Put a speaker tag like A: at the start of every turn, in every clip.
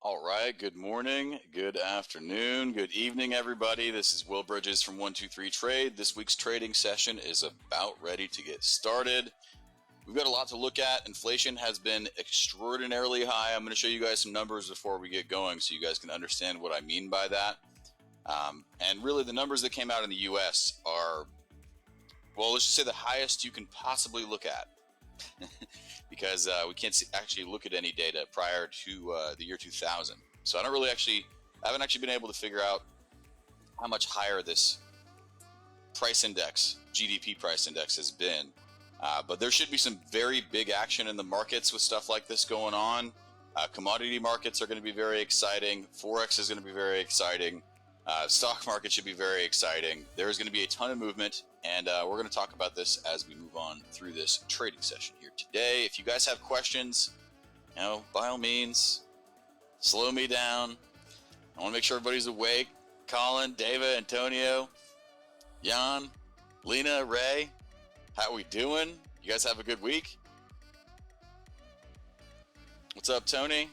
A: All right, good morning, good afternoon, good evening, everybody. This is Will Bridges from 123 Trade. This week's trading session is about ready to get started. We've got a lot to look at. Inflation has been extraordinarily high. I'm going to show you guys some numbers before we get going so you guys can understand what I mean by that. And really, the numbers that came out in the US are, well, let's just say the highest you can possibly look at. Because we can't actually look at any data prior to the year 2000. So I haven't actually been able to figure out how much higher this price index, GDP price index, has been. But there should be some very big action in the markets with stuff like this going on. Commodity markets are going to be very exciting. Forex is going to be very exciting. Stock market should be very exciting. There's going to be a ton of movement, and we're going to talk about this as we move on through this trading session here today. If you guys have questions, by all means, slow me down. I want to make sure everybody's awake. Colin, David, Antonio, Jan, Lena, Ray, how we doing? You guys have a good week? What's up, Tony?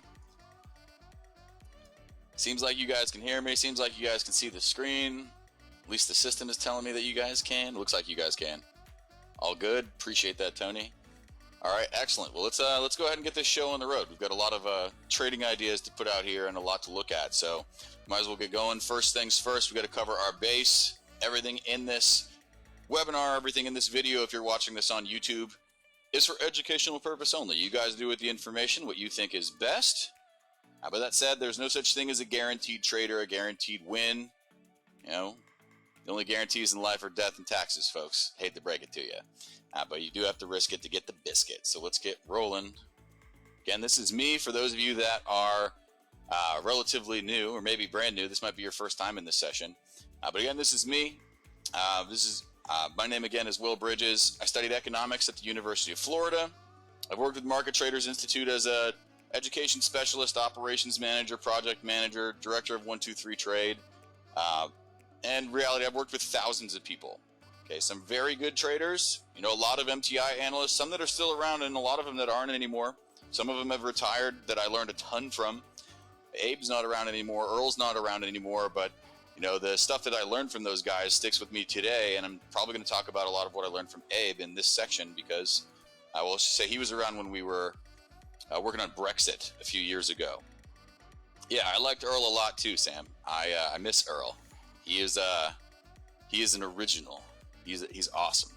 A: Seems like you guys can hear me. Seems like you guys can see the screen. At least the system is telling me that you guys can. Looks like you guys can. All good. Appreciate that, Tony. All right, excellent. Well, let's go ahead and get this show on the road. We've got a lot of trading ideas to put out here and a lot to look at. So might as well get going. First things first, we got to cover our base. Everything in this webinar, everything in this video, if you're watching this on YouTube, is for educational purpose only. You guys do with the information what you think is best. But that said, there's no such thing as a guaranteed trade or a guaranteed win. The only guarantees in life are death and taxes, folks. Hate to break it to you. But you do have to risk it to get the biscuit. So let's get rolling. Again, this is me. For those of you that are relatively new or maybe brand new, this might be your first time in this session. But again, this is me. My name again is Will Bridges. I studied economics at the University of Florida. I've worked with Market Traders Institute as a education specialist, operations manager, project manager, director of 123 Trade. And reality, I've worked with thousands of people. Okay, some very good traders, a lot of MTI analysts, some that are still around and a lot of them that aren't anymore. Some of them have retired that I learned a ton from. Abe's not around anymore, Earl's not around anymore, but the stuff that I learned from those guys sticks with me today, and I'm probably going to talk about a lot of what I learned from Abe in this section because I will say he was around when we were working on Brexit a few years ago. Yeah, I liked Earl a lot too, Sam. I miss Earl. He is an original. He's awesome.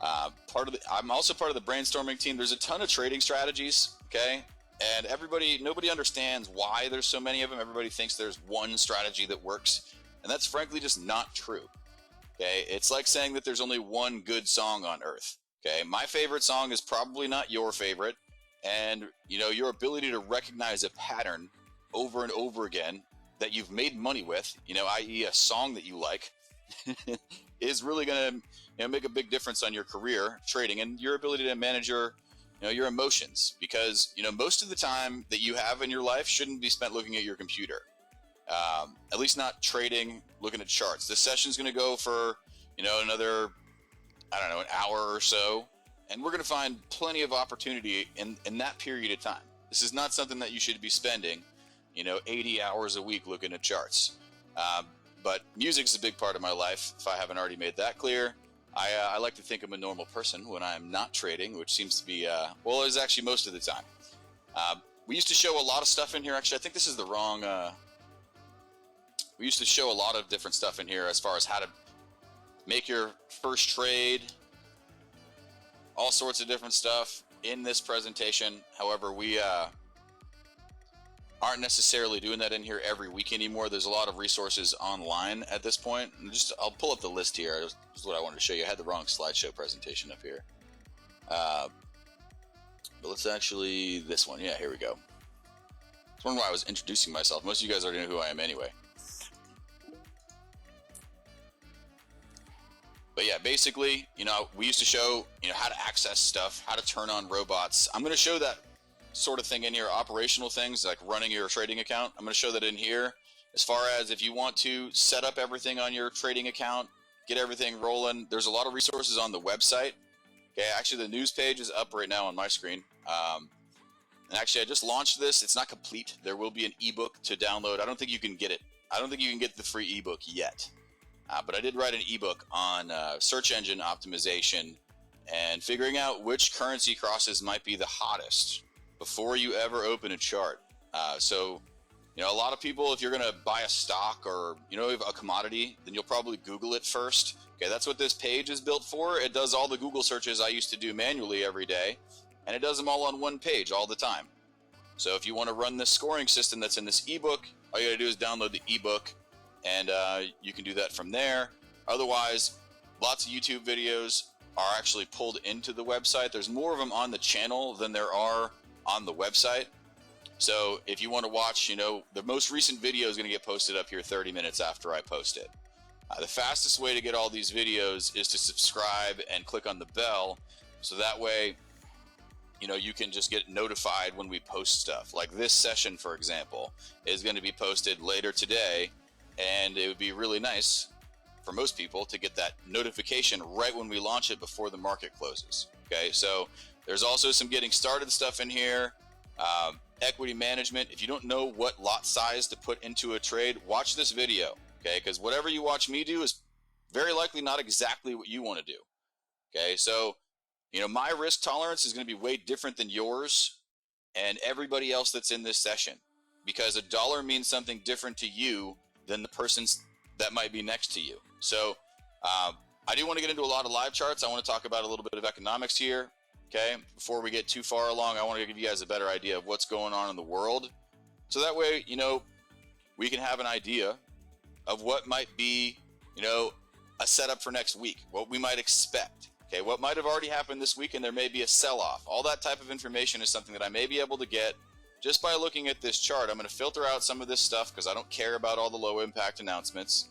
A: I'm also part of the brainstorming team. There's a ton of trading strategies, okay? And nobody understands why there's so many of them. Everybody thinks there's one strategy that works, and that's frankly just not true. Okay, it's like saying that there's only one good song on earth. Okay, my favorite song is probably not your favorite. And, your ability to recognize a pattern over and over again that you've made money with, i.e. a song that you like, is really going to make a big difference on your career trading and your ability to manage your emotions. Because, most of the time that you have in your life shouldn't be spent looking at your computer. At least not trading, looking at charts. This session's going to go for, another, an hour or so. And we're going to find plenty of opportunity in that period of time. This is not something that you should be spending, 80 hours a week looking at charts. But music's a big part of my life, if I haven't already made that clear. I like to think I'm a normal person when I'm not trading, which seems to be, it's actually most of the time. We used to show a lot of stuff in here. Actually, I think this is the wrong... we used to show a lot of different stuff in here as far as how to make your first trade, all sorts of different stuff in this presentation. However, we aren't necessarily doing that in here every week anymore. There's a lot of resources online at this point. I'll pull up the list here. This is what I wanted to show you. I had the wrong slideshow presentation up here. But let's actually, this one. Yeah, here we go. It's one where I was introducing myself. Most of you guys already know who I am anyway. But yeah, basically, we used to show, how to access stuff, how to turn on robots. I'm going to show that sort of thing in here, operational things like running your trading account. I'm going to show that in here. As far as if you want to set up everything on your trading account, get everything rolling, there's a lot of resources on the website. Okay, actually the news page is up right now on my screen. And actually, I just launched this. It's not complete. There will be an ebook to download. I don't think you can get it. I don't think you can get the free ebook yet. But I did write an ebook on search engine optimization and figuring out which currency crosses might be the hottest before you ever open a chart. So, you know, a lot of people, if you're going to buy a stock or, you know, a commodity, then you'll probably Google it first. Okay, that's what this page is built for. It does all the Google searches I used to do manually every day, and it does them all on one page all the time. So if you want to run this scoring system that's in this ebook, all you got to do is download the ebook, and you can do that from there. Otherwise, lots of YouTube videos are actually pulled into the website. There's more of them on the channel than there are on the website. So if you want to watch, you know, the most recent video is going to get posted up here 30 minutes after I post it. The fastest way to get all these videos is to subscribe and click on the bell, so that way, you know, you can just get notified when we post stuff. Like this session, for example, is going to be posted later today, and it would be really nice for most people to get that notification right when we launch it before the market closes. Okay, so there's also some getting started stuff in here. Equity management. If you don't know what lot size to put into a trade, watch this video. Okay, because whatever you watch me do is very likely not exactly what you want to do. Okay, so, you know, my risk tolerance is going to be way different than yours and everybody else that's in this session, because a dollar means something different to you than the person's that might be next to you. So I do want to get into a lot of live charts. I want to talk about a little bit of economics here. Okay, before we get too far along, I want to give you guys a better idea of what's going on in the world, so that way, you know, we can have an idea of what might be, you know, a setup for next week, what we might expect. Okay, what might have already happened this week, and there may be a sell-off. All that type of information is something that I may be able to get just by looking at this chart. I'm going to filter out some of this stuff because I don't care about all the low impact announcements.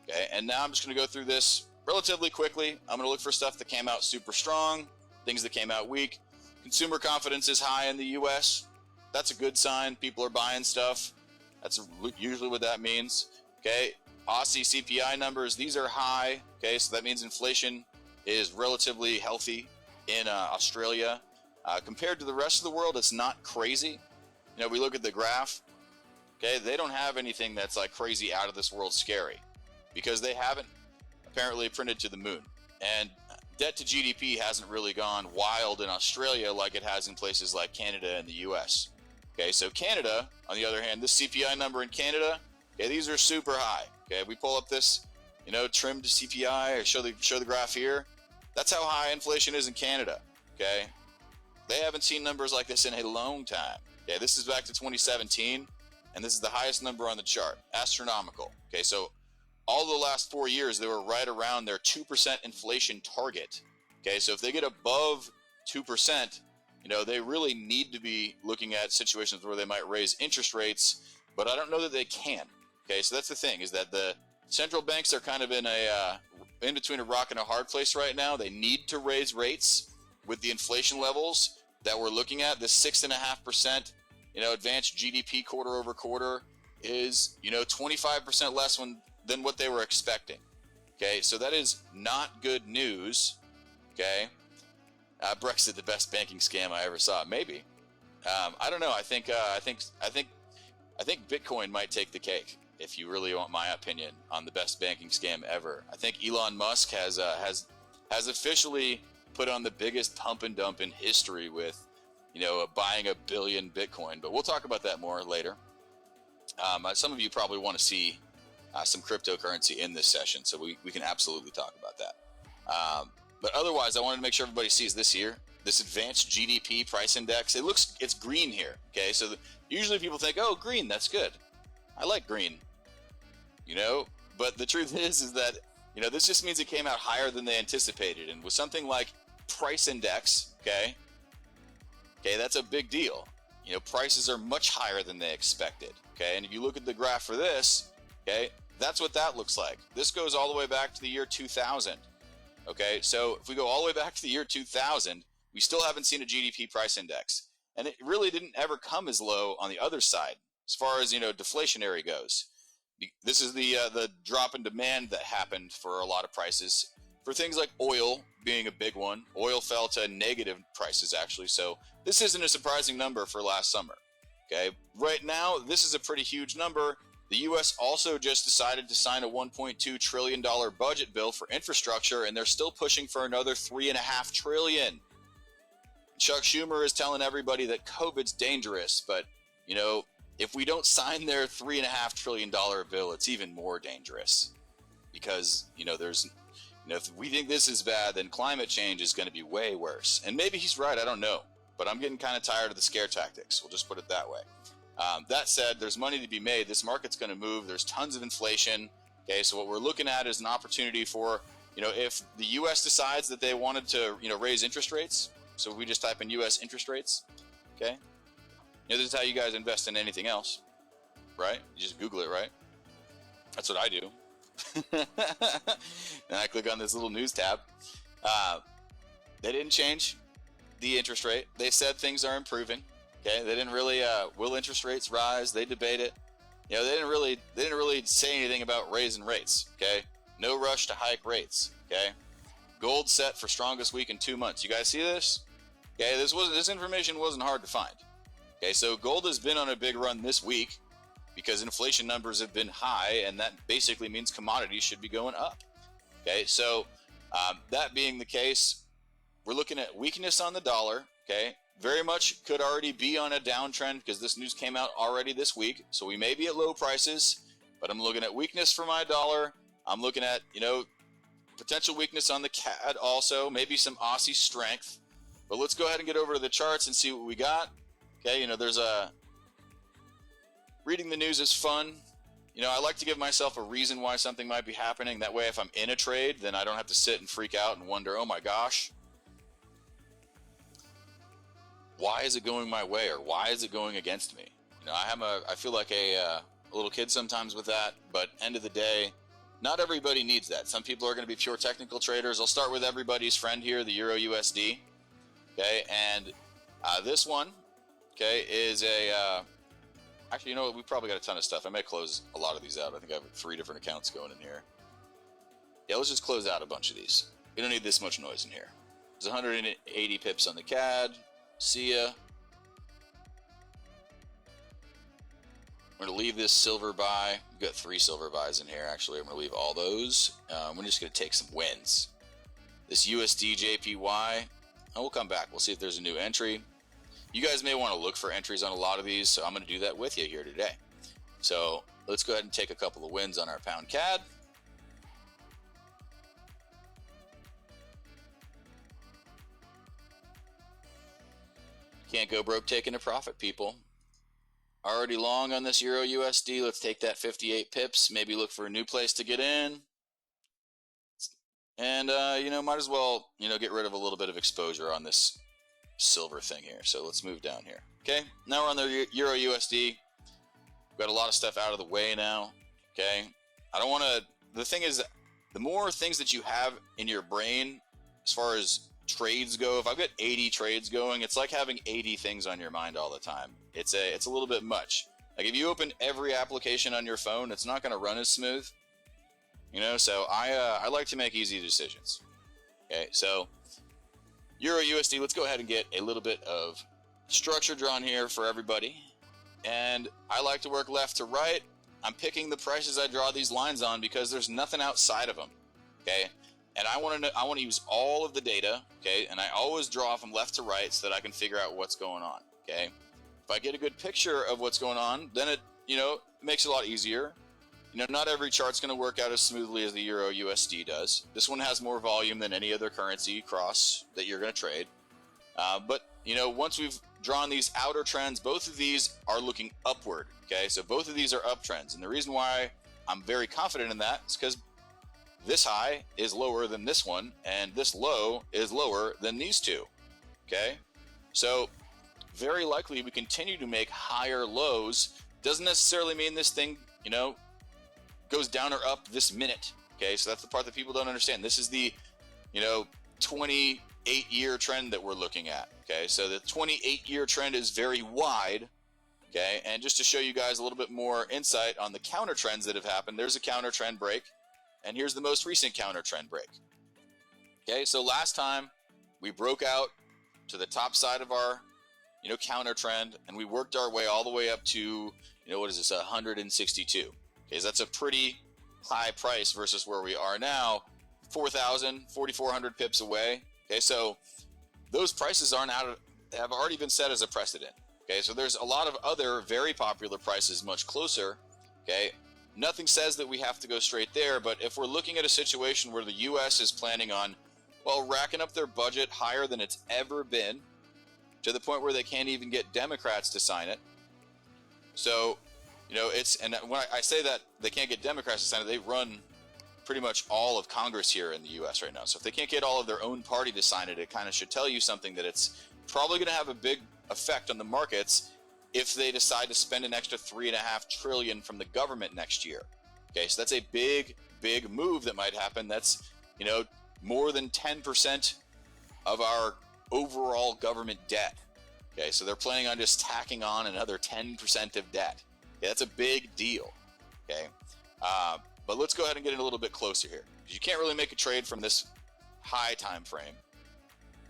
A: Okay, and now I'm just going to go through this relatively quickly. I'm going to look for stuff that came out super strong, things that came out weak. Consumer confidence is high in the US. That's a good sign. People are buying stuff. That's usually what that means. Okay, Aussie CPI numbers, these are high. Okay, so that means inflation is relatively healthy in Australia. Compared to the rest of the world, it's not crazy. You know, we look at the graph. Okay, they don't have anything that's like crazy out of this world scary, because they haven't apparently printed to the moon. And debt to GDP hasn't really gone wild in Australia like it has in places like Canada and the US. Okay, so Canada, on the other hand, this CPI number in Canada, okay, these are super high. Okay, we pull up this, you know, trimmed CPI, or show the graph here. That's how high inflation is in Canada. Okay, they haven't seen numbers like this in a long time. Okay, this is back to 2017, and this is the highest number on the chart, astronomical. Okay, so all the last 4 years, they were right around their 2% inflation target. Okay, so if they get above 2%, you know, they really need to be looking at situations where they might raise interest rates, but I don't know that they can. Okay, so that's the thing, is that the central banks are kind of in between a rock and a hard place right now. They need to raise rates with the inflation levels that we're looking at. This 6.5%, you know, advanced GDP quarter over quarter is, you know, 25% less than what they were expecting. Okay, so that is not good news. Okay, Brexit, the best banking scam I ever saw. Maybe. I don't know. I think Bitcoin might take the cake, if you really want my opinion on the best banking scam ever. I think Elon Musk has officially put on the biggest pump and dump in history with, you know, buying 1 billion Bitcoin. But we'll talk about that more later. Some of you probably want to see some cryptocurrency in this session, so we can absolutely talk about that. But otherwise, I wanted to make sure everybody sees this here, this advanced GDP price index. It's green here. Okay, so usually people think, oh, green, that's good. I like green, you know, but the truth is that, you know, this just means it came out higher than they anticipated. And with something like price index, okay, that's a big deal. You know, prices are much higher than they expected. Okay, and if you look at the graph for this, okay, that's what that looks like. This goes all the way back to the year 2000. Okay, so if we go all the way back to the year 2000, we still haven't seen a GDP price index. And it really didn't ever come as low on the other side, as far as, you know, deflationary goes. This is the drop in demand that happened for a lot of prices. for things like oil being a big one. Oil fell to negative prices actually, so this isn't a surprising number for last summer. Okay, right now this is a pretty huge number. The US also just decided to sign a $1.2 trillion budget bill for infrastructure, and they're still pushing for another $3.5 trillion. Chuck Schumer is telling everybody that COVID's dangerous, but you know, if we don't sign their $3.5 trillion bill, it's even more dangerous, because you know if we think this is bad, then climate change is going to be way worse. And maybe he's right, I don't know, but I'm getting kind of tired of the scare tactics. We'll just put it that way. That said, there's money to be made. This market's going to move. There's tons of inflation. Okay, so what we're looking at is an opportunity for, if the U.S. decides that they wanted to, raise interest rates. So if we just type in U.S. interest rates, okay, this is how you guys invest in anything else, right? You just Google it, right? That's what I do. And I click on this little news tab. They didn't change the interest rate. They said things are improving. Okay, they didn't really will interest rates rise? They debate it. They didn't really say anything about raising rates. Okay, no rush to hike rates. Okay, gold set for strongest week in 2 months. You guys see this? Okay, this information wasn't hard to find. Okay, so gold has been on a big run this week because inflation numbers have been high, and that basically means commodities should be going up. Okay, so that being the case, we're looking at weakness on the dollar. Okay, very much could already be on a downtrend because this news came out already this week. So we may be at low prices, but I'm looking at weakness for my dollar. I'm looking at, potential weakness on the CAD also, maybe some Aussie strength. But let's go ahead and get over to the charts and see what we got. Okay, there's reading the news is fun. I like to give myself a reason why something might be happening. That way, if I'm in a trade, then I don't have to sit and freak out and wonder, oh my gosh, why is it going my way, or why is it going against me? I feel like a little kid sometimes with that, but end of the day, not everybody needs that. Some people are going to be pure technical traders. I'll start with everybody's friend here, the Euro USD. Okay, and this one, okay, is actually, you know what? We probably got a ton of stuff. I may close a lot of these out. I think I have 3 different accounts going in here. Yeah, let's just close out a bunch of these. We don't need this much noise in here. There's 180 pips on the CAD. See ya. We're going to leave this silver buy. We've got 3 silver buys in here, actually. I'm going to leave all those. We're just going to take some wins. This USDJPY, and we'll come back. We'll see if there's a new entry. You guys may want to look for entries on a lot of these, so I'm going to do that with you here today. So let's go ahead and take a couple of wins on our pound CAD. Can't go broke taking a profit, people. Already long on this Euro USD. Let's take that 58 pips. Maybe look for a new place to get in. And, might as well, get rid of a little bit of exposure on this silver thing here. So let's move down here. Okay, now we're on the Euro USD. We've got a lot of stuff out of the way now. Okay, I don't want to, the thing is, the more things that you have in your brain as far as trades go, if I've got 80 trades going, it's like having 80 things on your mind all the time. It's a little bit much. Like if you open every application on your phone, it's not going to run as smooth. So I like to make easy decisions. Okay, so Euro USD, let's go ahead and get a little bit of structure drawn here for everybody. And I like to work left to right. I'm picking the prices I draw these lines on because there's nothing outside of them. Okay, and I want to use all of the data. Okay, and I always draw from left to right so that I can figure out what's going on. Okay, if I get a good picture of what's going on, then it makes it a lot easier. Not every chart's going to work out as smoothly as the Euro USD does. This one has more volume than any other currency cross that you're going to trade. But once we've drawn these outer trends, both of these are looking upward. Okay, so both of these are uptrends, and the reason why I'm very confident in that is because this high is lower than this one, and this low is lower than these two. Okay, so very likely we continue to make higher lows. Doesn't necessarily mean this thing, goes down or up this minute. Okay, so that's the part that people don't understand. This is the 28-year trend that we're looking at. Okay, so the 28-year trend is very wide. Okay, and just to show you guys a little bit more insight on the counter trends that have happened, there's a counter trend break, and here's the most recent counter trend break. Okay, so last time we broke out to the top side of our, counter trend, and we worked our way all the way up to, what is this, 162. Okay, so that's a pretty high price versus where we are now, 4,400 pips away. Okay, so those prices have already been set as a precedent. Okay, so there's a lot of other very popular prices much closer. Okay, nothing says that we have to go straight there, but if we're looking at a situation where the US is planning on, well, racking up their budget higher than it's ever been, to the point where they can't even get Democrats to sign it. So, and when I say that they can't get Democrats to sign it, they run pretty much all of Congress here in the US right now. So if they can't get all of their own party to sign it, it kind of should tell you something that it's probably going to have a big effect on the markets if they decide to spend an extra $3.5 trillion from the government next year. Okay, so that's a big move that might happen. That's, more than 10% of our overall government debt. Okay, so they're planning on just tacking on another 10% of debt. Okay, that's a big deal. Okay, but let's go ahead and get it a little bit closer here, because you can't really make a trade from this high time frame.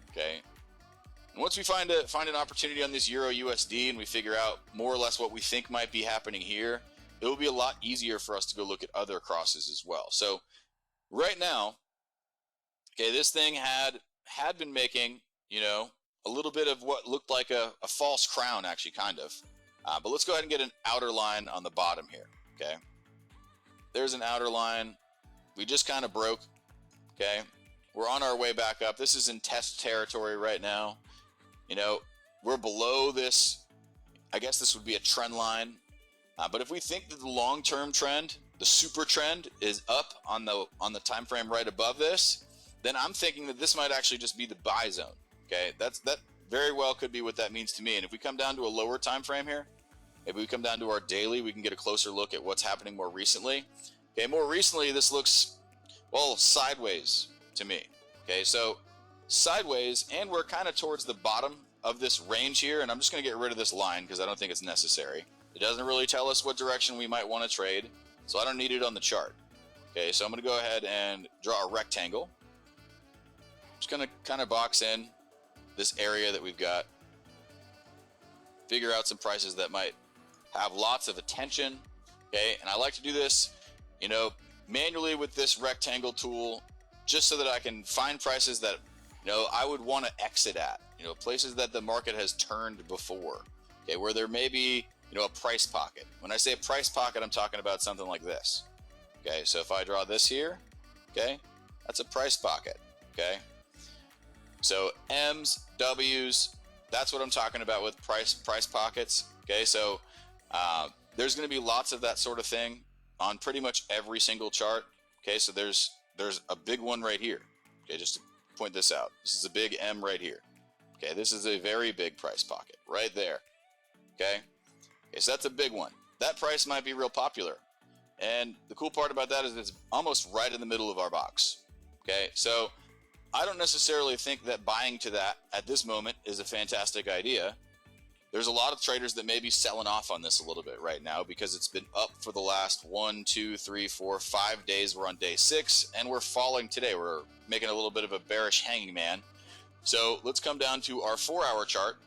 A: Okay, and once we find an opportunity on this Euro USD and we figure out more or less what we think might be happening here, it will be a lot easier for us to go look at other crosses as well. So right now, okay, this thing had been making, a little bit of what looked like a false crown, actually, kind of. But let's go ahead and get an outer line on the bottom here, okay? There's an outer line. We just kind of broke, okay? We're on our way back up. This is in test territory right now. We're below this. I guess this would be a trend line. But if we think that the long-term trend, the super trend, is up on the time frame right above this, then I'm thinking that this might actually just be the buy zone. Okay, that very well could be what that means to me. And if we come down to a lower time frame here, if we come down to our daily, we can get a closer look at what's happening more recently. Okay, more recently, this looks, well, sideways to me. Okay, so sideways, and we're kind of towards the bottom of this range here, and I'm just going to get rid of this line because I don't think it's necessary. It doesn't really tell us what direction we might want to trade, so I don't need it on the chart. Okay, so I'm going to go ahead and draw a rectangle. Just going to kind of box in this area that we've got, figure out some prices that might have lots of attention. Okay, and I like to do this, manually with this rectangle tool, just so that I can find prices that, I would want to exit at, places that the market has turned before, okay, where there may be, a price pocket. When I say a price pocket, I'm talking about something like this. Okay, so if I draw this here, okay, that's a price pocket. Okay, so M's, W's, that's what I'm talking about with price pockets. Okay, so there's going to be lots of that sort of thing on pretty much every single chart. Okay, so there's a big one right here. Okay, just to point this out, this is a big M right here. Okay, this is a very big price pocket right there. Okay, so that's a big one. That price might be real popular, and the cool part about that is it's almost right in the middle of our box. Okay, so I don't necessarily think that buying to that at this moment is a fantastic idea. There's a lot of traders that may be selling off on this a little bit right now because it's been up for the last 1, 2, 3, 4, 5 days. We're on day 6 and we're falling today. We're making a little bit of a bearish hanging man. So let's come down to our 4-hour chart.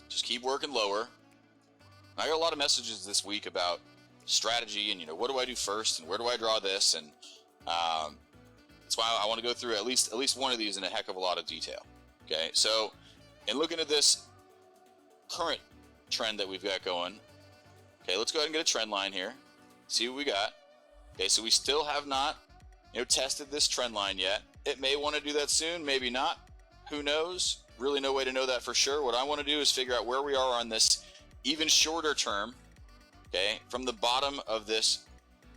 A: Just keep working lower. I got a lot of messages this week about strategy and, what do I do first and where do I draw this, and that's why I want to go through at least one of these in a heck of a lot of detail. Okay, so in looking at this current trend that we've got going, okay, let's go ahead and get a trend line here, see what we got. Okay, so we still have not, tested this trend line yet. It may want to do that soon, maybe not. Who knows? Really no way to know that for sure. What I want to do is figure out where we are on this even shorter term, okay, from the bottom of this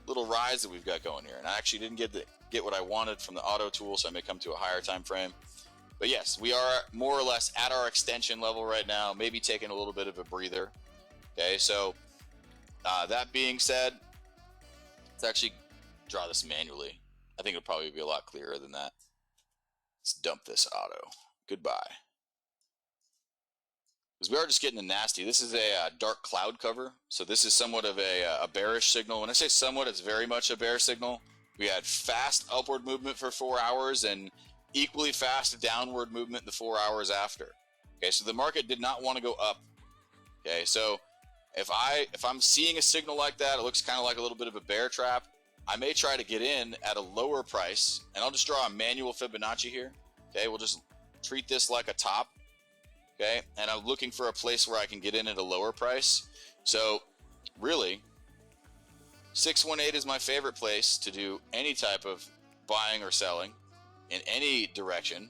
A: little rise that we've got going here. And I actually didn't get what I wanted from the auto tool, so I may come to a higher time frame. But yes, we are more or less at our extension level right now, maybe taking a little bit of a breather. Okay, so that being said, let's actually draw this manually. I think it'll probably be a lot clearer than that. Let's dump this auto. Goodbye. Because we are just getting a nasty. This is a dark cloud cover, so this is somewhat of a bearish signal. When I say somewhat, it's very much a bear signal. We had fast upward movement for 4 hours and equally fast downward movement the 4 hours after. Okay, so the market did not want to go up. Okay, so if I'm seeing a signal like that, it looks kind of like a little bit of a bear trap, I may try to get in at a lower price, and I'll just draw a manual Fibonacci here. Okay, we'll just treat this like a top. Okay, and I'm looking for a place where I can get in at a lower price. So really, 618 is my favorite place to do any type of buying or selling in any direction.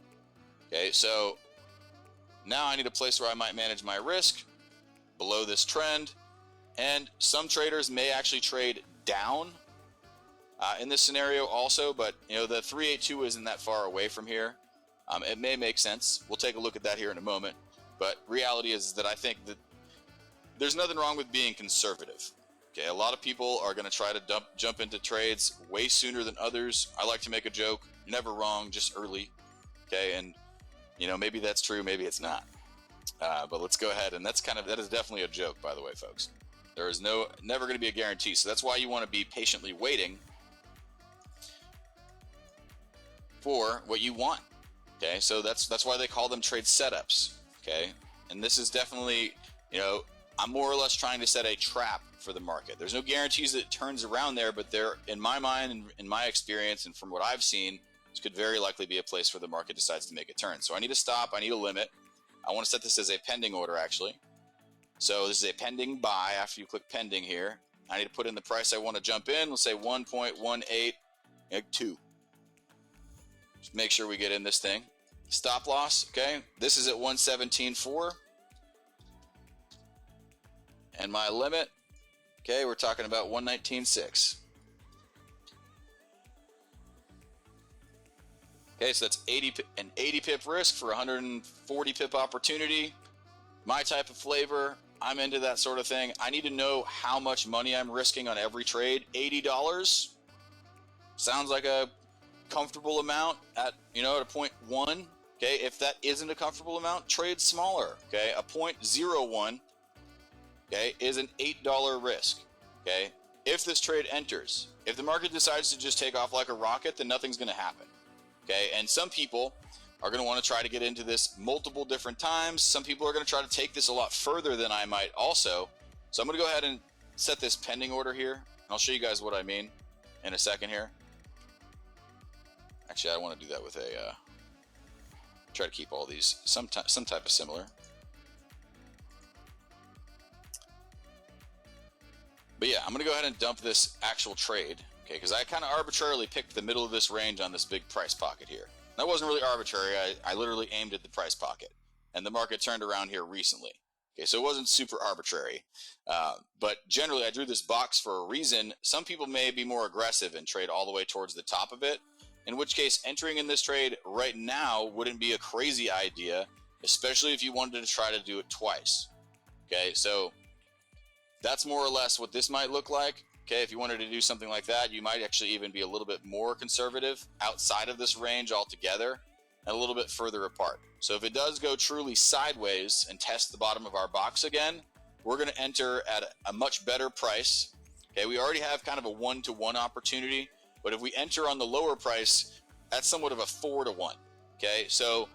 A: Okay, so now I need a place where I might manage my risk below this trend, and some traders may actually trade down in this scenario also, but you know, the 382 isn't that far away from here. It may make sense. We'll take a look at that here in a moment, but reality is that I think that there's nothing wrong with being conservative. Okay, a lot of people are going to try to jump into trades way sooner than others. I like to make a joke, never wrong, just early. Okay, and you know, maybe that's true, maybe it's not. But let's go ahead, and that is definitely a joke, by the way, folks. There is never going to be a guarantee, so that's why you want to be patiently waiting for what you want. Okay, so that's why they call them trade setups. Okay, and this is definitely, you know, I'm more or less trying to set a trap for the market. There's no guarantees that it turns around there, but there, in my mind and in my experience and from what I've seen, this could very likely be a place where the market decides to make a turn. So I need a stop, I need a limit. I want to set this as a pending order, actually. So this is a pending buy. After you click pending here, I need to put in the price I want to jump in. Let's say 1.182. Just make sure we get in this thing. Stop loss, okay? This is at 117.4. And my limit, okay, we're talking about 119.6. Okay, so that's an 80 pip risk for 140 pip opportunity. My type of flavor, I'm into that sort of thing. I need to know how much money I'm risking on every trade. $80 sounds like a comfortable amount at, you know, at a 0.1. Okay, if that isn't a comfortable amount, trade smaller. Okay, a 0.01, okay, is an $8 risk. Okay, if this trade enters, if the market decides to just take off like a rocket, then nothing's going to happen. Okay, and some people are going to want to try to get into this multiple different times. Some people are going to try to take this a lot further than I might also. So I'm going to go ahead and set this pending order here. I'll show you guys what I mean in a second here. Actually, I want to do that with a try to keep all these some type of similar. But yeah, I'm going to go ahead and dump this actual trade, okay, because I kind of arbitrarily picked the middle of this range on this big price pocket here. That wasn't really arbitrary. I literally aimed at the price pocket, and the market turned around here recently. Okay, so it wasn't super arbitrary, but generally I drew this box for a reason. Some people may be more aggressive and trade all the way towards the top of it, in which case entering in this trade right now wouldn't be a crazy idea, especially if you wanted to try to do it twice. Okay, so that's more or less what this might look like. Okay, if you wanted to do something like that, you might actually even be a little bit more conservative outside of this range altogether and a little bit further apart. So if it does go truly sideways and test the bottom of our box again, we're going to enter at a much better price. Okay, we already have kind of a 1-to-1 opportunity, but if we enter on the lower price, that's somewhat of a 4-to-1. Okay, so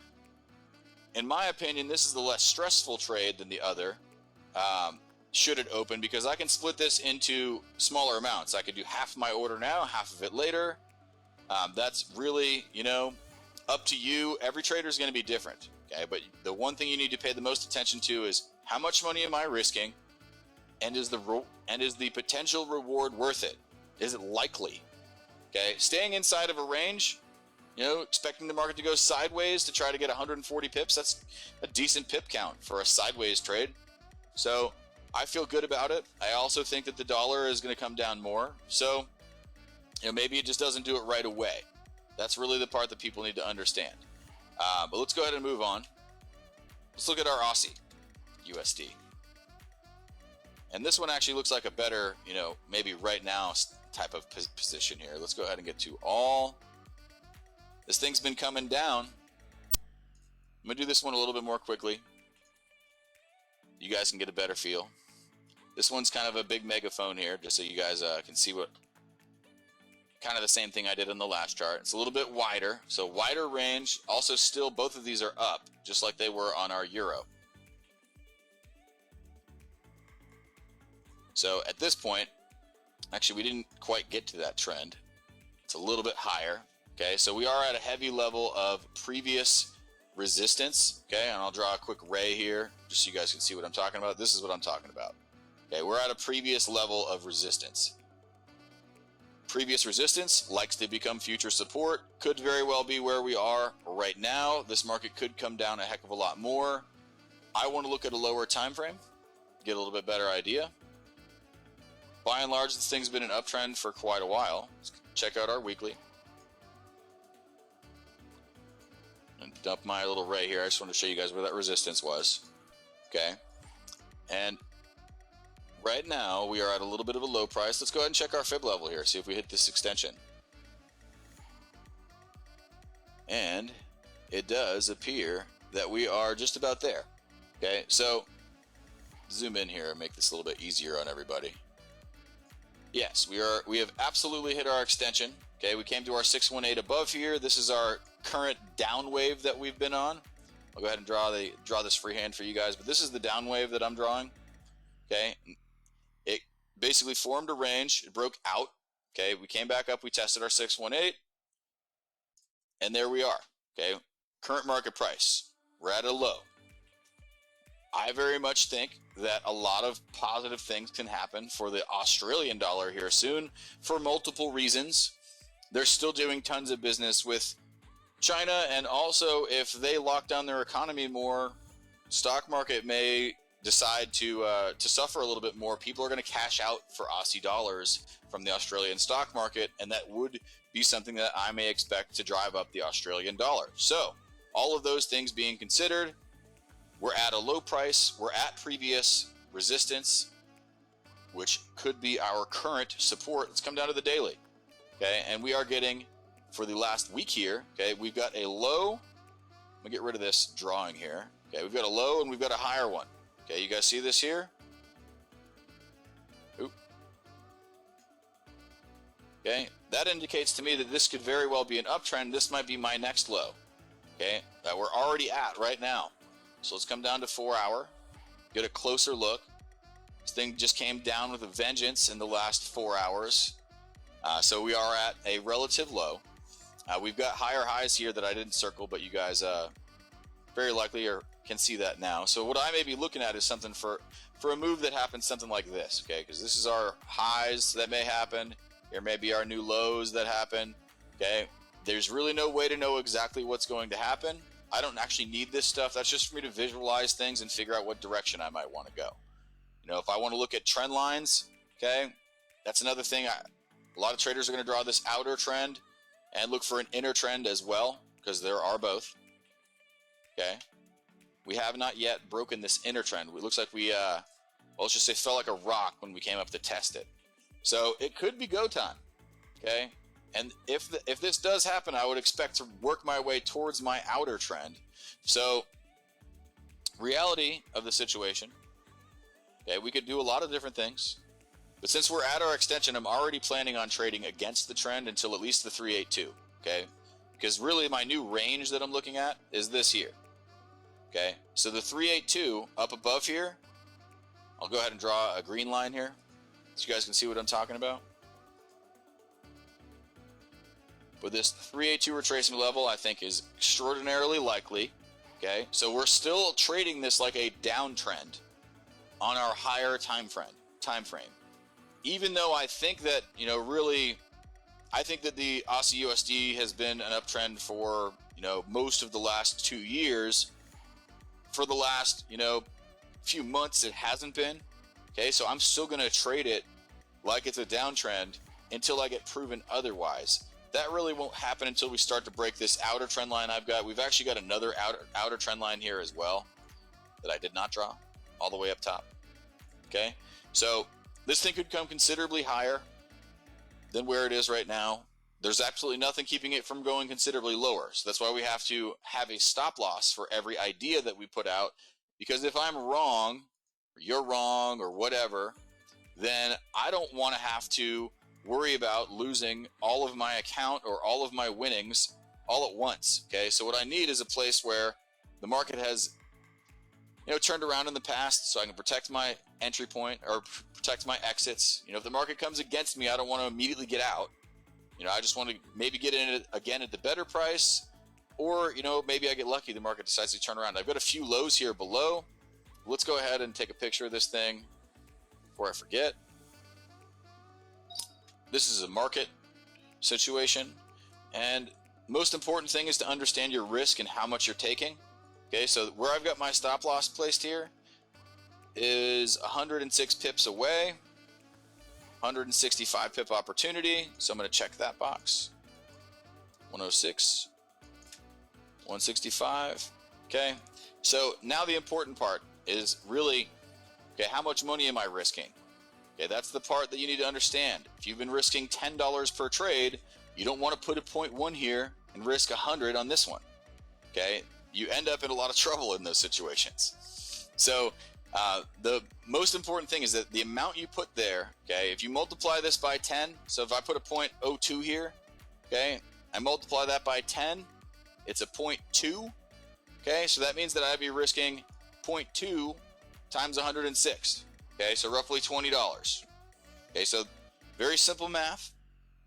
A: in my opinion, this is the less stressful trade than the other. Should it open, because I can split this into smaller amounts. I could do half my order now, half of it later. That's really, you know, up to you. Every trader is going to be different. Okay, but the one thing you need to pay the most attention to is how much money am I risking, and is the potential reward worth it? Is it likely? Okay, staying inside of a range, you know, expecting the market to go sideways to try to get 140 pips, that's a decent pip count for a sideways trade. So I feel good about it. I also think that the dollar is going to come down more. So, you know, maybe it just doesn't do it right away. That's really the part that people need to understand. But let's go ahead and move on. Let's look at our Aussie USD. And this one actually looks like a better, you know, maybe right now type of position here. Let's go ahead and get to all. This thing's been coming down. I'm going to do this one a little bit more quickly. You guys can get a better feel. This one's kind of a big megaphone here, just so you guys can see what kind of the same thing I did in the last chart. It's a little bit wider, so wider range. Also still, both of these are up, just like they were on our euro. So at this point, actually we didn't quite get to that trend. It's a little bit higher. Okay, so we are at a heavy level of previous resistance. Okay, and I'll draw a quick ray here just so you guys can see what I'm talking about. This is what I'm talking about. Okay, we're at a previous level of resistance. Previous resistance likes to become future support. Could very well be where we are right now. This market could come down a heck of a lot more. I want to look at a lower time frame, get a little bit better idea. By and large, this thing's been an uptrend for quite a while. Let's check out our weekly. And dump my little ray here. I just want to show you guys where that resistance was. Okay. And right now, we are at a little bit of a low price. Let's go ahead and check our fib level here, see if we hit this extension. And it does appear that we are just about there. Okay, so zoom in here and make this a little bit easier on everybody. Yes, we have absolutely hit our extension. Okay, we came to our 618 above here. This is our current down wave that we've been on. I'll go ahead and draw this freehand for you guys, but this is the down wave that I'm drawing. Okay, it basically formed a range. It broke out. Okay, we came back up. We tested our 618, and there we are. Okay, current market price. We're at a low. I very much think that a lot of positive things can happen for the Australian dollar here soon for multiple reasons. They're still doing tons of business with China, and also if they lock down their economy more, stock market may decide to suffer a little bit more. People are going to cash out for Aussie dollars from the Australian stock market, and that would be something that I may expect to drive up the Australian dollar. So all of those things being considered, we're at a low price. We're at previous resistance, which could be our current support. Let's come down to the daily. Okay, and we are getting, for the last week here, okay, we've got a low. Let me get rid of this drawing here. Okay, we've got a low and we've got a higher one. Okay, you guys see this here? Oop. Okay, that indicates to me that this could very well be an uptrend. This might be my next low. Okay, that we're already at right now. So let's come down to 4 hour, get a closer look. This thing just came down with a vengeance in the last 4 hours. So we are at a relative low. We've got higher highs here that I didn't circle, but you guys very likely can see that now. So what I may be looking at is something for a move that happens something like this, okay? Because this is our highs that may happen. Here may be our new lows that happen, okay? There's really no way to know exactly what's going to happen. I don't actually need this stuff. That's just for me to visualize things and figure out what direction I might want to go. You know, if I want to look at trend lines, okay, that's another thing. A lot of traders are going to draw this outer trend and look for an inner trend as well, because there are both. Okay, we have not yet broken this inner trend. It looks like we, well, let's just say, fell like a rock when we came up to test it. So it could be go time. Okay. And if this does happen, I would expect to work my way towards my outer trend. So, reality of the situation, okay, we could do a lot of different things. But since we're at our extension, I'm already planning on trading against the trend until at least the 382, okay? Because really my new range that I'm looking at is this here, okay? So the 382 up above here, I'll go ahead and draw a green line here so you guys can see what I'm talking about. But this 382 retracement level, I think, is extraordinarily likely. Okay, so we're still trading this like a downtrend on our higher time frame. Even though I think that, you know, really, I think that the Aussie USD has been an uptrend for, you know, most of the last 2 years. For the last, you know, few months, it hasn't been. Okay, so I'm still going to trade it like it's a downtrend until I get proven otherwise. That really won't happen until we start to break this outer trend line I've got. We've actually got another outer trend line here as well that I did not draw all the way up top. Okay, so this thing could come considerably higher than where it is right now. There's absolutely nothing keeping it from going considerably lower. So that's why we have to have a stop loss for every idea that we put out. Because if I'm wrong, or you're wrong, or whatever, then I don't want to have to worry about losing all of my account or all of my winnings all at once. Okay, so what I need is a place where the market has, you know, turned around in the past, so I can protect my entry point or protect my exits. You know, if the market comes against me, I don't want to immediately get out. You know, I just want to maybe get in it again at the better price, or, you know, maybe I get lucky, the market decides to turn around. I've got a few lows here below. Let's go ahead and take a picture of this thing before I forget. This is a market situation, and most important thing is to understand your risk and how much you're taking. Okay, so where I've got my stop loss placed here is 106 pips away, 165 pip opportunity, so I'm going to check that box. 106, 165. Okay, so now the important part is really, okay, how much money am I risking? Okay, that's the part that you need to understand. If you've been risking $10 per trade, you don't want to put a 0.1 here and risk 100 on this one. Okay, you end up in a lot of trouble in those situations. So the most important thing is that the amount you put there, okay, if you multiply this by 10, so if I put a 0.02 here, okay, I multiply that by 10, it's a 0.2, okay, so that means that I'd be risking 0.2 times 106, okay, so roughly $20. Okay, so very simple math.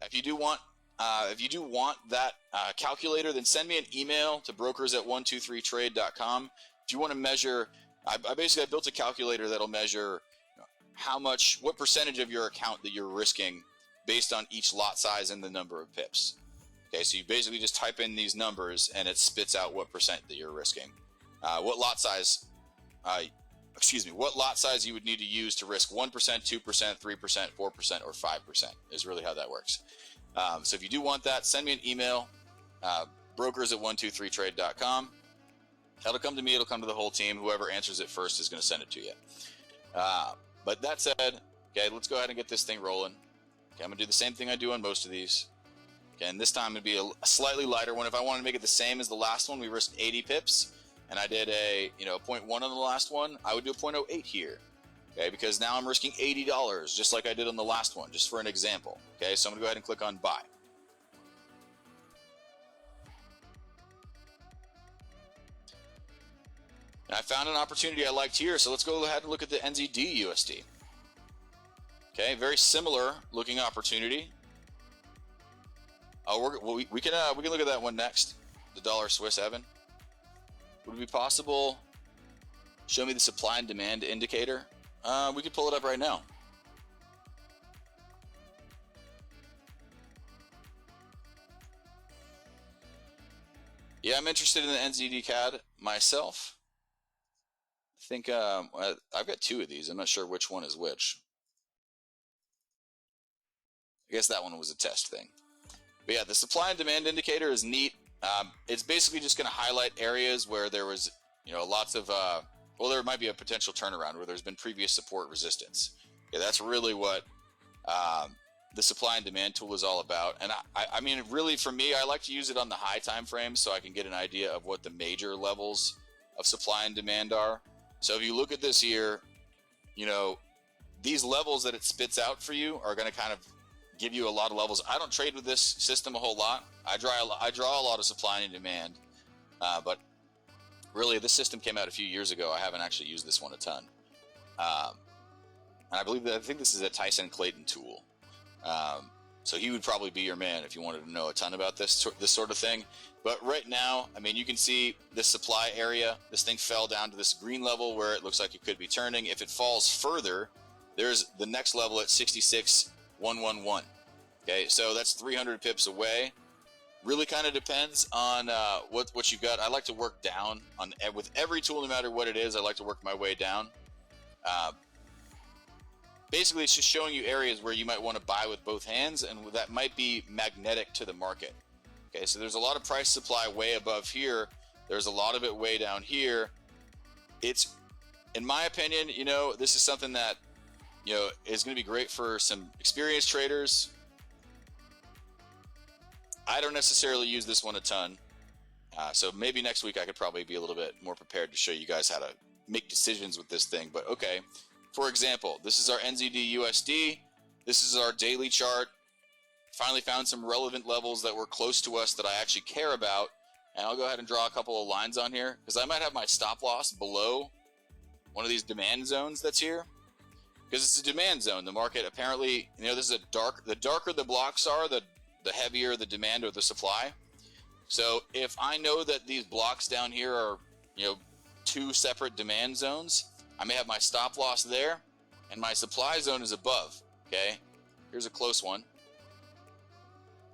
A: If you do want that calculator, then send me an email to brokers@123trade.com. If you want to measure, I built a calculator that'll measure what percentage of your account that you're risking based on each lot size and the number of pips. Okay, so you basically just type in these numbers and it spits out what percent that you're risking. What lot size you would need to use to risk 1%, 2%, 3%, 4%, or 5% is really how that works. So if you do want that, send me an email, brokers@123trade.com. That'll come to me, it'll come to the whole team. Whoever answers it first is going to send it to you. But that said, okay, let's go ahead and get this thing rolling. Okay, I'm going to do the same thing I do on most of these. Okay, and this time it'd be a slightly lighter one. If I wanted to make it the same as the last one, we risked 80 pips, and I did a 0.1 on the last one, I would do a 0.08 here. Okay, because now I'm risking $80, just like I did on the last one, just for an example. Okay, so I'm going to go ahead and click on buy. And I found an opportunity I liked here, so let's go ahead and look at the NZDUSD. Okay, very similar looking opportunity. We can look at that one next. The dollar Swiss Evan. Would it be possible? Show me the supply and demand indicator. We could pull it up right now. Yeah, I'm interested in the NZDCAD myself. I think I've got two of these. I'm not sure which one is which. I guess that one was a test thing. But yeah, the supply and demand indicator is neat. It's basically just going to highlight areas where there was, lots of, there might be a potential turnaround where there's been previous support resistance. Yeah, that's really what the supply and demand tool is all about. And I mean, really, for me, I like to use it on the high time frame so I can get an idea of what the major levels of supply and demand are. So if you look at this here, these levels that it spits out for you are going to kind of give you a lot of levels. I don't trade with this system a whole lot. I draw a lot of supply and demand, but really this system came out a few years ago. I haven't actually used this one a ton. And I think this is a Tyson Clayton tool. So he would probably be your man if you wanted to know a ton about this sort of thing. But right now, I mean, you can see this supply area. This thing fell down to this green level where it looks like it could be turning. If it falls further, there's the next level at 66,111. Okay, so that's 300 pips away. Really kind of depends on what you've got. I like to work down with every tool, no matter what it is. I like to work my way down. Basically, it's just showing you areas where you might want to buy with both hands, and that might be magnetic to the market. Okay, so there's a lot of price supply way above here. There's a lot of it way down here. It's, in my opinion, this is something that, is going to be great for some experienced traders. I don't necessarily use this one a ton. So maybe next week I could probably be a little bit more prepared to show you guys how to make decisions with this thing. But okay, for example, this is our NZDUSD. This is our daily chart. Finally found some relevant levels that were close to us that I actually care about. And I'll go ahead and draw a couple of lines on here because I might have my stop loss below one of these demand zones that's here. Because it's a demand zone. The market apparently, this is the darker the blocks are, the heavier the demand or the supply. So if I know that these blocks down here are, two separate demand zones, I may have my stop loss there and my supply zone is above. Okay, here's a close one.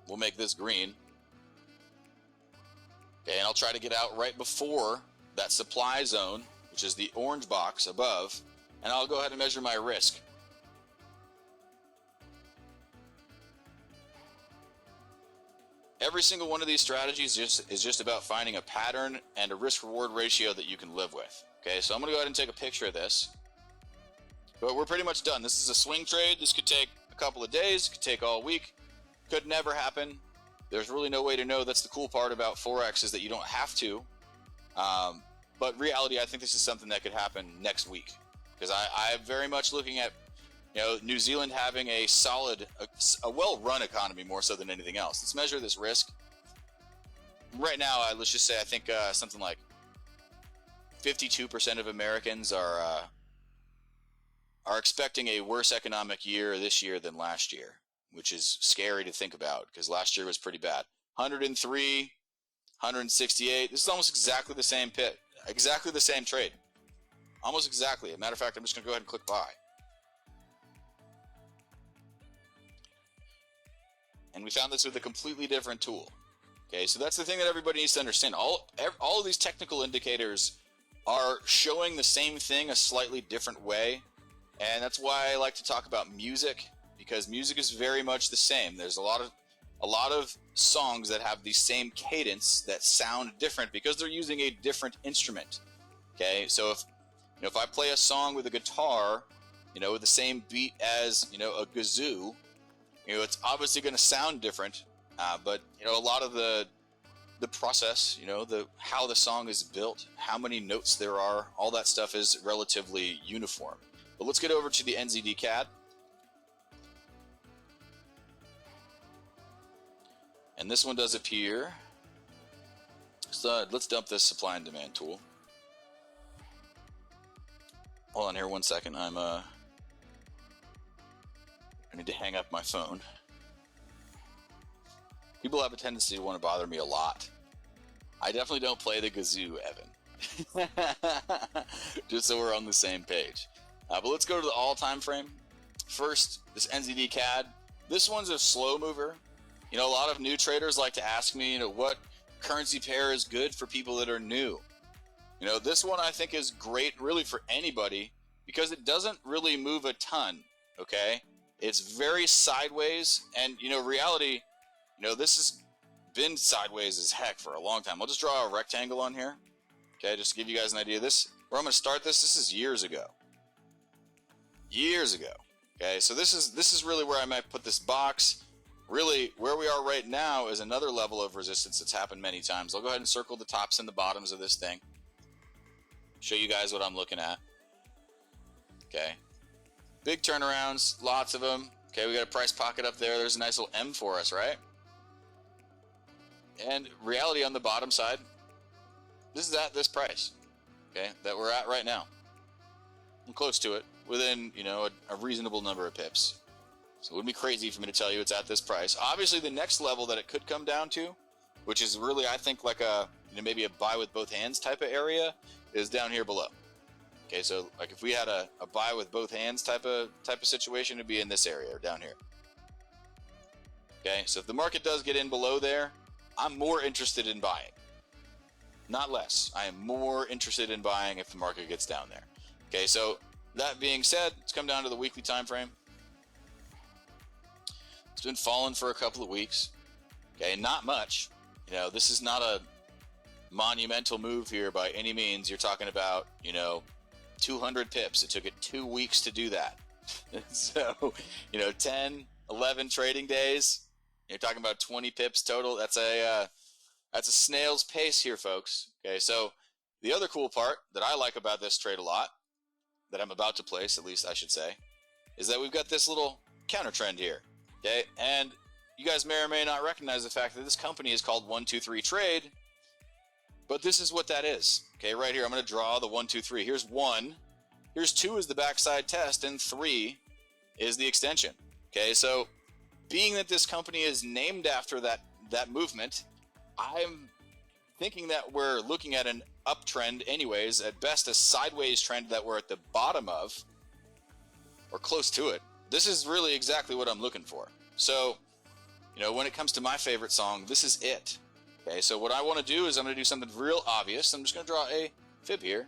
A: We'll make this green. Okay, and I'll try to get out right before that supply zone, which is the orange box above, and I'll go ahead and measure my risk. Every single one of these strategies is just about finding a pattern and a risk-reward ratio that you can live with. Okay, so I'm going to go ahead and take a picture of this. But we're pretty much done. This is a swing trade. This could take a couple of days. Could take all week. Could never happen. There's really no way to know. That's the cool part about Forex is that you don't have to. But reality, I think this is something that could happen next week. Because I'm very much looking at New Zealand having a solid, a well-run economy more so than anything else. Let's measure this risk. Right now, let's just say I think something like 52% of Americans are expecting a worse economic year this year than last year, which is scary to think about because last year was pretty bad. 103, 168. This is almost exactly the same pit, exactly the same trade. Almost exactly. As a matter of fact, I'm just going to go ahead and click buy. And we found this with a completely different tool. Okay, so that's the thing that everybody needs to understand. All of these technical indicators are showing the same thing a slightly different way. And that's why I like to talk about music, because music is very much the same. There's a lot of songs that have the same cadence that sound different because they're using a different instrument. Okay, so if I play a song with a guitar, with the same beat as a kazoo, it's obviously going to sound different, but a lot of the process, how the song is built, how many notes there are, all that stuff is relatively uniform. But let's get over to the NZDCAD. And this one does appear. So let's dump this supply and demand tool. Hold on here 1 second. I need to hang up my phone. People have a tendency to want to bother me a lot. I definitely don't play the kazoo, Evan. Just so we're on the same page. But let's go to the all-time frame. First, this NZDCAD. This one's a slow mover. A lot of new traders like to ask me, what currency pair is good for people that are new. This one I think is great really for anybody because it doesn't really move a ton, okay? It's very sideways, and reality, this has been sideways as heck for a long time. I'll just draw a rectangle on here, okay, just to give you guys an idea. This, where I'm going to start this is years ago. Years ago, okay, so this is really where I might put this box. Really, where we are right now is another level of resistance that's happened many times. I'll go ahead and circle the tops and the bottoms of this thing. Show you guys what I'm looking at. Okay. Big turnarounds, lots of them. Okay, we got a price pocket up there. There's a nice little M for us, right? And reality on the bottom side, this is at this price, okay, that we're at right now. I'm close to it, within, a reasonable number of pips. So it wouldn't be crazy for me to tell you it's at this price. Obviously, the next level that it could come down to, which is really, I think, like a, maybe a buy with both hands type of area, is down here below. Okay, so like if we had a buy with both hands type of situation, it'd be in this area or down here. Okay, so if the market does get in below there, I'm more interested in buying. Not less. I am more interested in buying if the market gets down there. Okay, so that being said, let's come down to the weekly time frame. It's been falling for a couple of weeks. Okay, not much. This is not a monumental move here by any means. You're talking about, 200 pips. It took it 2 weeks to do that. So, 10, 11 trading days. You're talking about 20 pips total. That's a snail's pace here, folks. Okay, so the other cool part that I like about this trade a lot, that I'm about to place, at least I should say, is that we've got this little counter trend here. Okay, and you guys may or may not recognize the fact that this company is called 123 Trade, but this is what that is. Okay, right here, I'm going to draw the 1, 2, 3. Here's 1, here's 2 is the backside test, and 3 is the extension. Okay, so being that this company is named after that movement, I'm thinking that we're looking at an uptrend anyways, at best a sideways trend that we're at the bottom of, or close to it. This is really exactly what I'm looking for. So, you know, when it comes to my favorite song, this is it. Okay, so what I want to do is I'm going to do something real obvious. I'm just going to draw a fib here.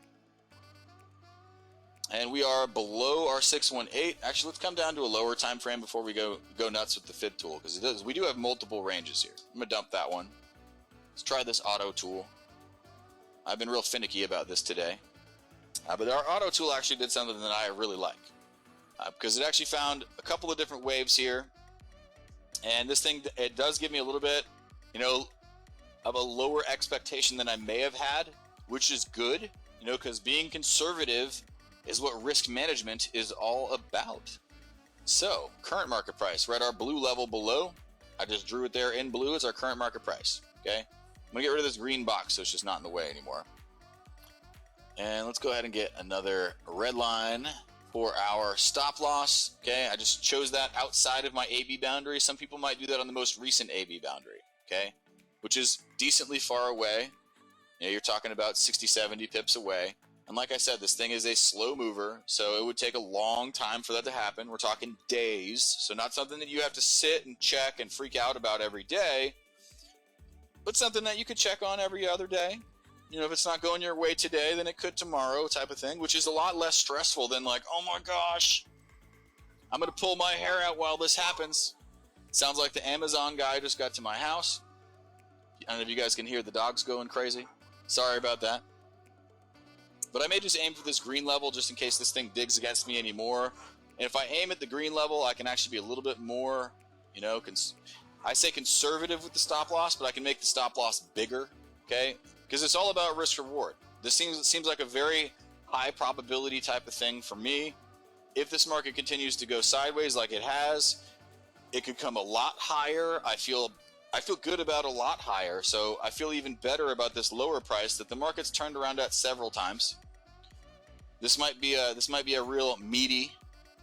A: And we are below our 618. Actually, let's come down to a lower time frame before we go nuts with the fib tool, because we do have multiple ranges here. I'm going to dump that one. Let's try this auto tool. I've been real finicky about this today. But our auto tool actually did something that I really like. Because it actually found a couple of different waves here. And this thing, it does give me a little bit, you know, of a lower expectation than I may have had, which is good, you know, because being conservative is what risk management is all about. So, current market price, right, our blue level below, I just drew it there in blue, is our current market price, okay? I'm going to get rid of this green box so it's just not in the way anymore. And let's go ahead and get another red line for our stop loss, okay? I just chose that outside of my AB boundary. Some people might do that on the most recent AB boundary, okay? Which is decently far away. You know, you're talking about 60, 70 pips away. And like I said, this thing is a slow mover, so it would take a long time for that to happen. We're talking days, so not something that you have to sit and check and freak out about every day, but something that you could check on every other day. You know, if it's not going your way today, then it could tomorrow, type of thing, which is a lot less stressful than like, oh my gosh, I'm going to pull my hair out while this happens. Sounds like the Amazon guy just got to my house. I don't know if you guys can hear the dogs going crazy. Sorry about that. But I may just aim for this green level just in case this thing digs against me anymore. And if I aim at the green level, I can actually be a little bit more, you know, I say conservative with the stop loss, but I can make the stop loss bigger, okay? Because it's all about risk reward. This seems like a very high probability type of thing for me. If this market continues to go sideways like it has, it could come a lot higher. I feel good about a lot higher, so I feel even better about this lower price that the market's turned around at several times. This might be a real meaty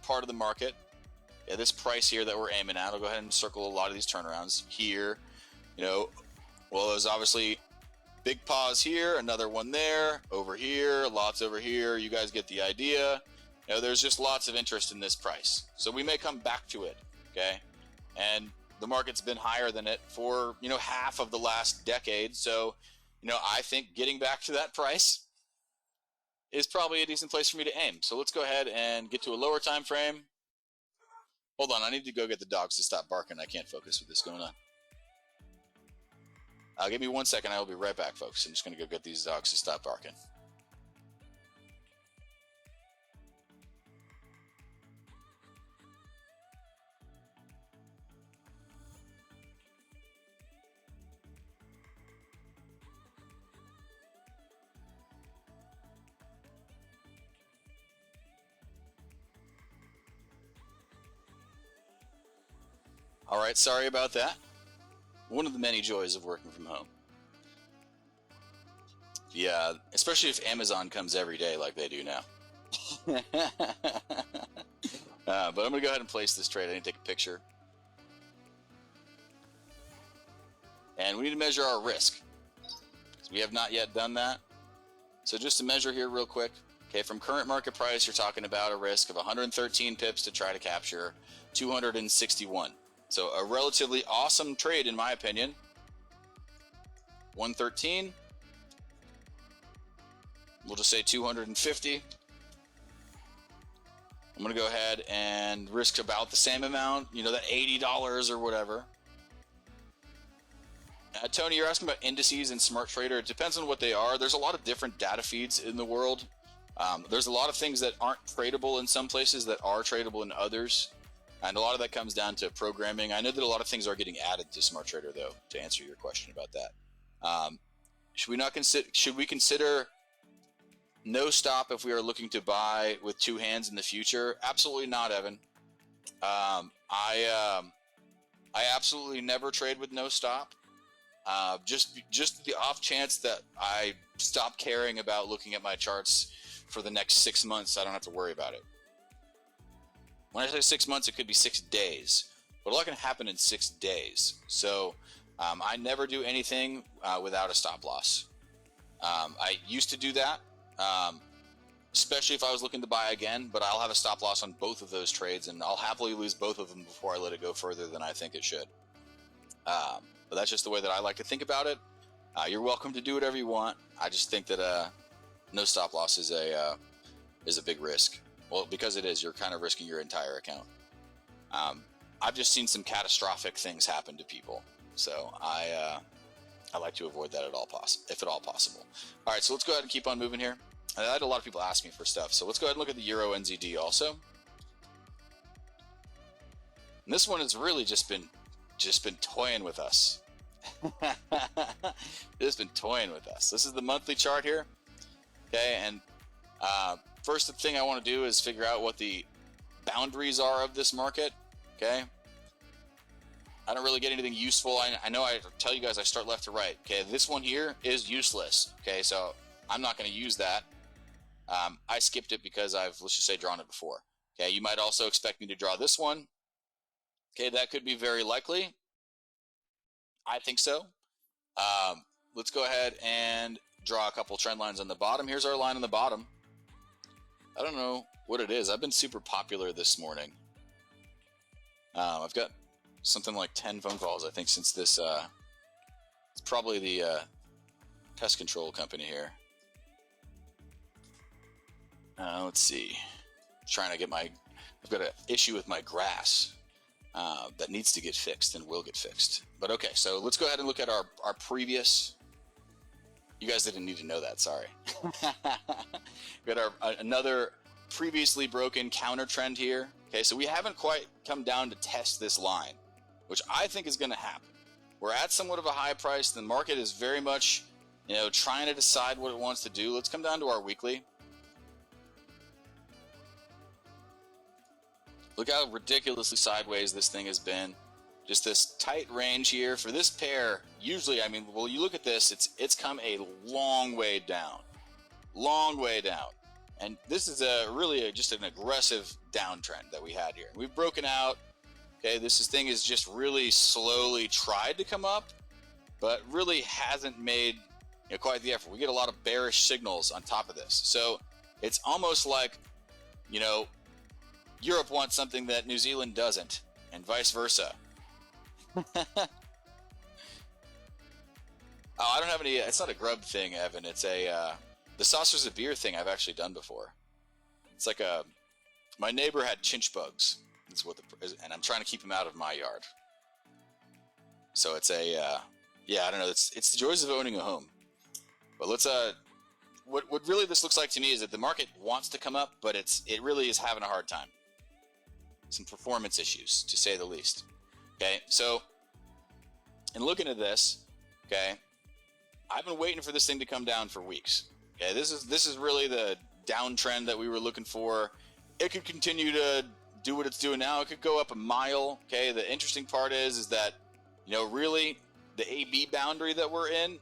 A: part of the market. Yeah, this price here that we're aiming at, I'll go ahead and circle a lot of these turnarounds here. You know, well, there's obviously big pause here, another one there, over here, lots over here. You guys get the idea. You know, there's just lots of interest in this price, so we may come back to it, okay? And the market's been higher than it for, you know, half of the last decade. So, you know, I think getting back to that price is probably a decent place for me to aim. So let's go ahead and get to a lower time frame. Hold on, I need to go get the dogs to stop barking. I can't focus with this going on. Give me 1 second. I will be right back, folks. I'm just going to go get these dogs to stop barking. All right, sorry about that. One of the many joys of working from home. Yeah, especially if Amazon comes every day like they do now. But I'm going to go ahead and place this trade. I need to take a picture. And we need to measure our risk, because we have not yet done that. So just to measure here real quick. Okay, from current market price, you're talking about a risk of 113 pips to try to capture 261. So a relatively awesome trade in my opinion. 113. We'll just say 250. I'm going to go ahead and risk about the same amount, you know, that $80 or whatever. Tony, you're asking about indices and Smart Trader. It depends on what they are. There's a lot of different data feeds in the world. There's a lot of things that aren't tradable in some places that are tradable in others. And a lot of that comes down to programming. I know that a lot of things are getting added to Smart Trader, though, to answer your question about that. Should we consider no stop if we are looking to buy with two hands in the future? Absolutely not, Evan. I I absolutely never trade with no stop. Just the off chance that I stop caring about looking at my charts for the next 6 months, I don't have to worry about it. When I say 6 months, it could be 6 days, but a lot can happen in 6 days. So I never do anything without a stop loss. I used to do that, especially if I was looking to buy again, but I'll have a stop loss on both of those trades, and I'll happily lose both of them before I let it go further than I think it should. But that's just the way that I like to think about it. You're welcome to do whatever you want. I just think that no stop loss is a big risk. Well, because it is, you're kind of risking your entire account. I've just seen some catastrophic things happen to people, so I like to avoid that if at all possible. All right, so let's go ahead and keep on moving here. I had a lot of people ask me for stuff, so let's go ahead and look at the EURNZD also. And this one has really just been toying with us. It's been toying with us. This is the monthly chart here. Okay, and first thing I want to do is figure out what the boundaries are of this market. Okay, I don't really get anything useful. I know I tell you guys I start left to right. Okay, this one here is useless. Okay, so I'm not going to use that. I skipped it because I've, let's just say, drawn it before. Okay, you might also expect me to draw this one. Okay, that could be very likely. I think so. Let's go ahead and draw a couple trend lines on the bottom. Here's our line on the bottom. I don't know what it is. I've been super popular this morning. I've got something like 10 phone calls, I think, since this. It's probably the pest control company here. Let's see. Trying to get I've got an issue with my grass that needs to get fixed and will get fixed. But okay, so let's go ahead and look at our previous. You guys didn't need to know that, sorry. We got another previously broken counter trend here. Okay, so we haven't quite come down to test this line, which I think is going to happen. We're at somewhat of a high price. The market is very much, trying to decide what it wants to do. Let's come down to our weekly. Look how ridiculously sideways this thing has been. Just this tight range here for this pair. Usually, I mean, well, you look at this, it's come a long way down. Long way down. And this is really just an aggressive downtrend that we had here. We've broken out. Okay, this thing is just really slowly tried to come up, but really hasn't made quite the effort. We get a lot of bearish signals on top of this. So it's almost like, Europe wants something that New Zealand doesn't, and vice versa. Oh, I don't have any. It's not a grub thing, Evan. It's the saucers of beer thing I've actually done before. It's like my neighbor had chinch bugs. That's what and I'm trying to keep them out of my yard. So it's yeah, I don't know. It's the joys of owning a home. But let's what really this looks like to me is that the market wants to come up, but it really is having a hard time. Some performance issues, to say the least. Okay, so in looking at this, okay, I've been waiting for this thing to come down for weeks. Okay, this is really the downtrend that we were looking for. It could continue to do what it's doing now. It could go up a mile. Okay, the interesting part is that really the AB boundary that we're in,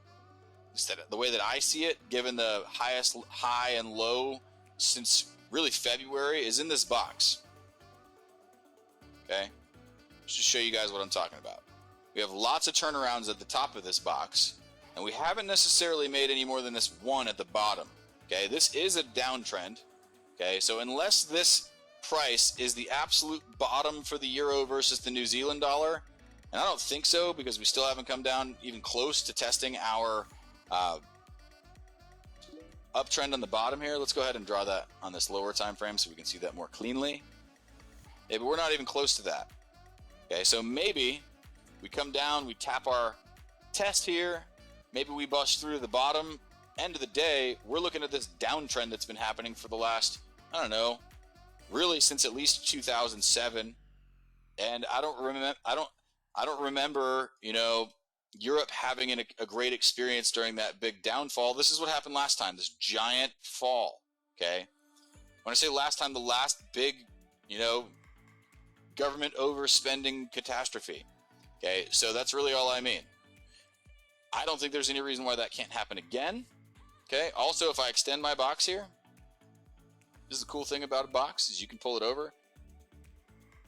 A: the way that I see it, given the highest high and low since really February, is in this box. Okay, just to show you guys what I'm talking about. We have lots of turnarounds at the top of this box, and we haven't necessarily made any more than this one at the bottom. Okay, this is a downtrend. Okay, so unless this price is the absolute bottom for the euro versus the New Zealand dollar, and I don't think so because we still haven't come down even close to testing our uptrend on the bottom here. Let's go ahead and draw that on this lower time frame so we can see that more cleanly. Yeah, but we're not even close to that. Okay, so maybe we come down, we tap our test here, maybe we bust through the bottom. End of the day, we're looking at this downtrend that's been happening for the last, I don't know, really since at least 2007. And I don't remember, Europe having a great experience during that big downfall. This is what happened last time, this giant fall. Okay, when I say last time, the last big, government overspending catastrophe. Okay, so that's really all I mean. I don't think there's any reason why that can't happen again. Okay, also if I extend my box here, this is the cool thing about a box is you can pull it over.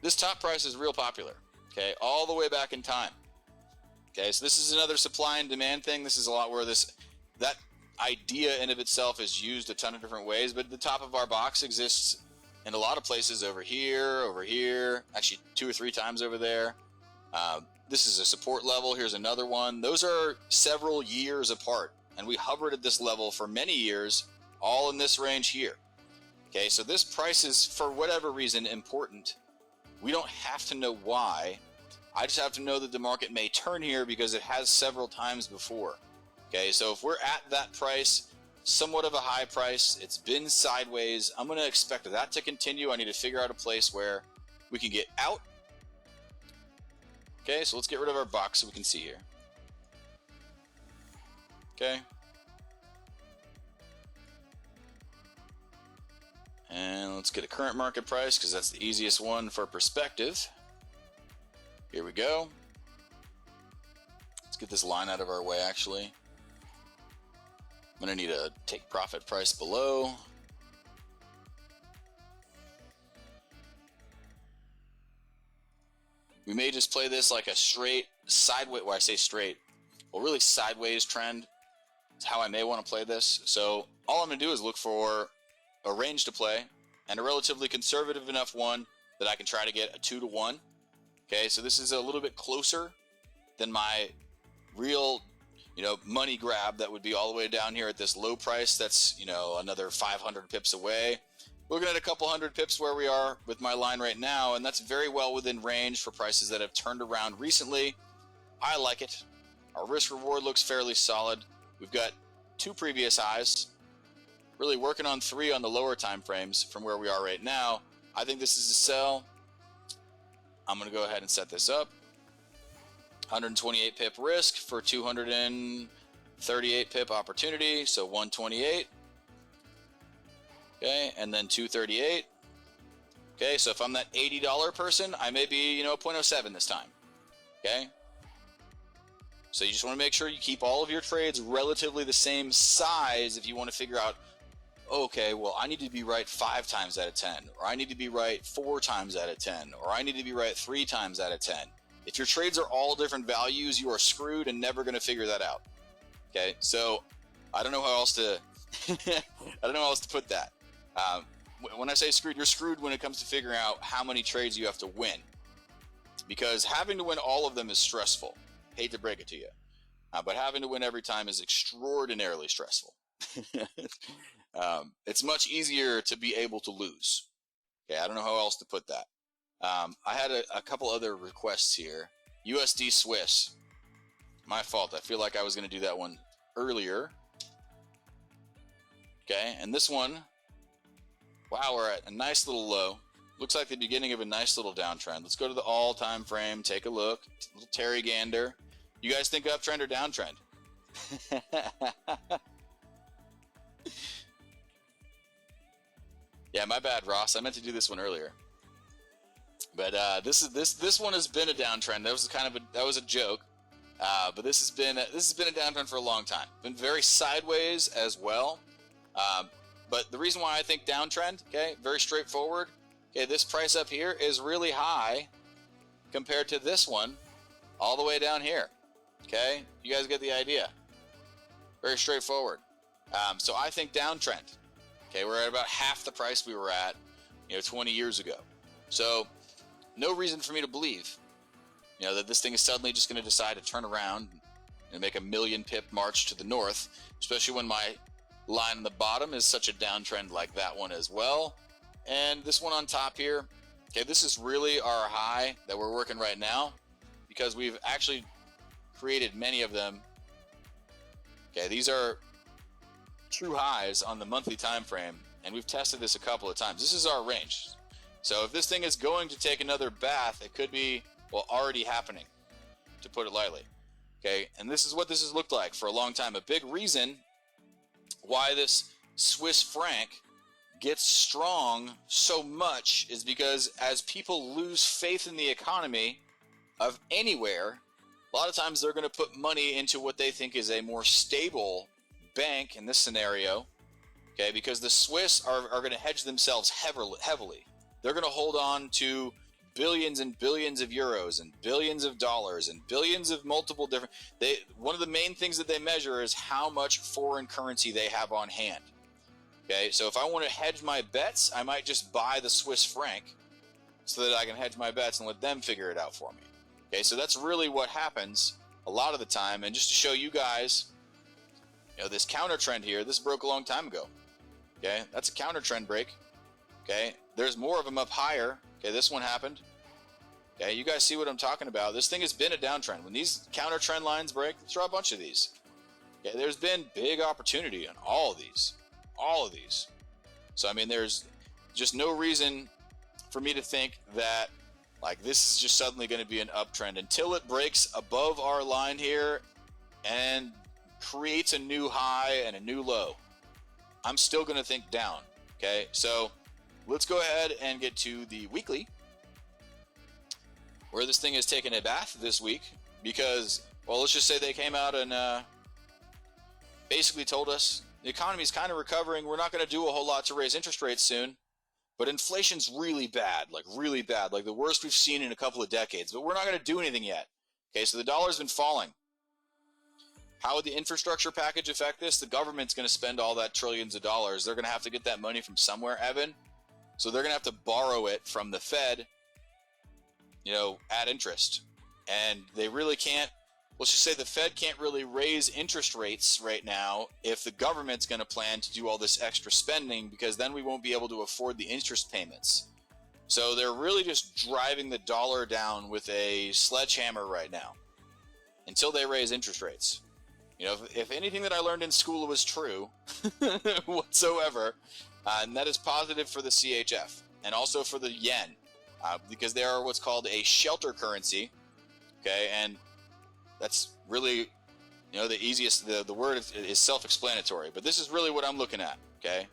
A: This top price is real popular, okay, all the way back in time. Okay, so this is another supply and demand thing. This is a lot where that idea in of itself is used a ton of different ways, but the top of our box exists in a lot of places over here, actually 2 or 3 times over there. This is a support level. Here's another one. Those are several years apart, and we hovered at this level for many years, all in this range here. Okay, so this price is, for whatever reason, important. We don't have to know why. I just have to know that the market may turn here because it has several times before. Okay, so if we're at that price, somewhat of a high price, it's been sideways, I'm going to expect that to continue. I need to figure out a place where we can get out. Okay, so let's get rid of our box so we can see here. Okay. And let's get a current market price because that's the easiest one for perspective. Here we go. Let's get this line out of our way actually. I'm going to need a take profit price below. We may just play this like a straight sideways, well I say straight, well really sideways trend is how I may want to play this. So all I'm going to do is look for a range to play and a relatively conservative enough one that I can try to get a 2 to 1. Okay, so this is a little bit closer than my real, money grab that would be all the way down here at this low price. That's, another 500 pips away. We're looking at a couple hundred pips where we are with my line right now, and that's very well within range for prices that have turned around recently. I like it. Our risk reward looks fairly solid. We've got 2 previous highs. Really working on 3 on the lower time frames from where we are right now. I think this is a sell. I'm going to go ahead and set this up. 128 pip risk for 238 pip opportunity, so 128. Okay, and then 238. Okay, so if I'm that $80 person, I may be, 0.07 this time. Okay? So you just want to make sure you keep all of your trades relatively the same size if you want to figure out, okay, well, I need to be right 5 times out of 10, or I need to be right 4 times out of 10, or I need to be right 3 times out of 10. If your trades are all different values, you are screwed and never going to figure that out. Okay, so I don't know how else to put that. When I say screwed, you're screwed when it comes to figuring out how many trades you have to win, because having to win all of them is stressful. Hate to break it to you, but having to win every time is extraordinarily stressful. It's much easier to be able to lose. Okay, I don't know how else to put that. I had a couple other requests here. USD Swiss. My fault. I feel like I was going to do that one earlier. Okay, and this one, wow, we're at a nice little low. Looks like the beginning of a nice little downtrend. Let's go to the all time frame, take a look. Little Terry Gander. You guys think uptrend or downtrend? Yeah, my bad, Ross. I meant to do this one earlier. But this one has been a downtrend. That was a joke. But this has been a downtrend for a long time. Been very sideways as well. But the reason why I think downtrend, okay, very straightforward. Okay, this price up here is really high compared to this one all the way down here. Okay, you guys get the idea. Very straightforward. So I think downtrend. Okay, we're at about half the price we were at, 20 years ago. So no reason for me to believe, that this thing is suddenly just going to decide to turn around and make a million pip march to the north, especially when my line on the bottom is such a downtrend like that one as well. And this one on top here, okay, this is really our high that we're working right now because we've actually created many of them. Okay, these are true highs on the monthly time frame, and we've tested this a couple of times. This is our range. So if this thing is going to take another bath, it could be, well, already happening, to put it lightly. Okay, and this is what this has looked like for a long time. A big reason why this Swiss franc gets strong so much is because as people lose faith in the economy, of anywhere, a lot of times they're going to put money into what they think is a more stable bank in this scenario, okay, because the Swiss are going to hedge themselves heavily. They're going to hold on to billions and billions of euros and billions of dollars and billions of multiple different. One of the main things that they measure is how much foreign currency they have on hand. Okay, so if I want to hedge my bets, I might just buy the Swiss franc so that I can hedge my bets and let them figure it out for me. Okay, so that's really what happens a lot of the time. And just to show you guys, this counter trend here, this broke a long time ago. Okay, that's a counter trend break. Okay, there's more of them up higher. Okay, this one happened. Okay, you guys see what I'm talking about. This thing has been a downtrend. When these counter trend lines break, let's draw a bunch of these. Okay, there's been big opportunity on all of these. All of these. So, I mean, there's just no reason for me to think that, like, this is just suddenly going to be an uptrend until it breaks above our line here and creates a new high and a new low. I'm still going to think down. Okay, so let's go ahead and get to the weekly, where this thing has taken a bath this week because, well, let's just say they came out and basically told us the economy is kind of recovering. We're not going to do a whole lot to raise interest rates soon, but inflation's really bad, like the worst we've seen in a couple of decades, but we're not going to do anything yet. Okay, so the dollar's been falling. How would the infrastructure package affect this? The government's going to spend all that trillions of dollars. They're going to have to get that money from somewhere, Evan. So they're going to have to borrow it from the Fed, at interest. And they really can't, let's just say the Fed can't really raise interest rates right now if the government's going to plan to do all this extra spending, because then we won't be able to afford the interest payments. So they're really just driving the dollar down with a sledgehammer right now until they raise interest rates. If anything that I learned in school was true whatsoever, and that is positive for the CHF and also for the yen, because they are what's called a shelter currency. Okay, and that's really, the easiest, the word is self-explanatory, but this is really what I'm looking at. Okay,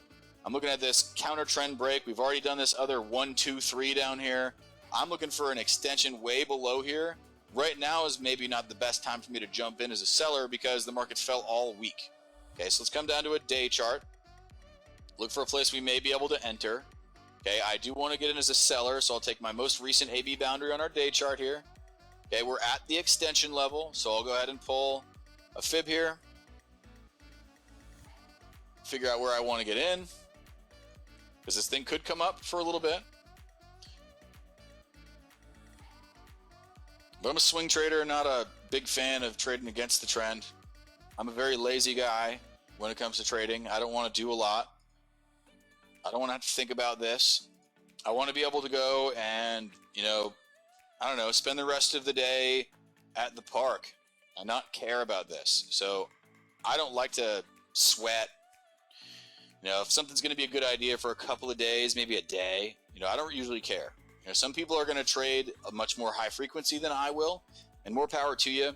A: I'm looking at this counter trend break. We've already done this other 1, 2, 3 down here. I'm looking for an extension way below here. Right now is maybe not the best time for me to jump in as a seller because the market fell all week. Okay, so let's come down to a day chart. Look for a place we may be able to enter. Okay, I do want to get in as a seller, so I'll take my most recent AB boundary on our day chart here. Okay, we're at the extension level, so I'll go ahead and pull a fib here. Figure out where I want to get in, because this thing could come up for a little bit. But I'm a swing trader, not a big fan of trading against the trend. I'm a very lazy guy when it comes to trading. I don't want to do a lot. I don't want to have to think about this. I want to be able to go and, spend the rest of the day at the park and not care about this. So I don't like to sweat. If something's going to be a good idea for a couple of days, maybe a day, I don't usually care. Some people are going to trade a much more high frequency than I will, and more power to you.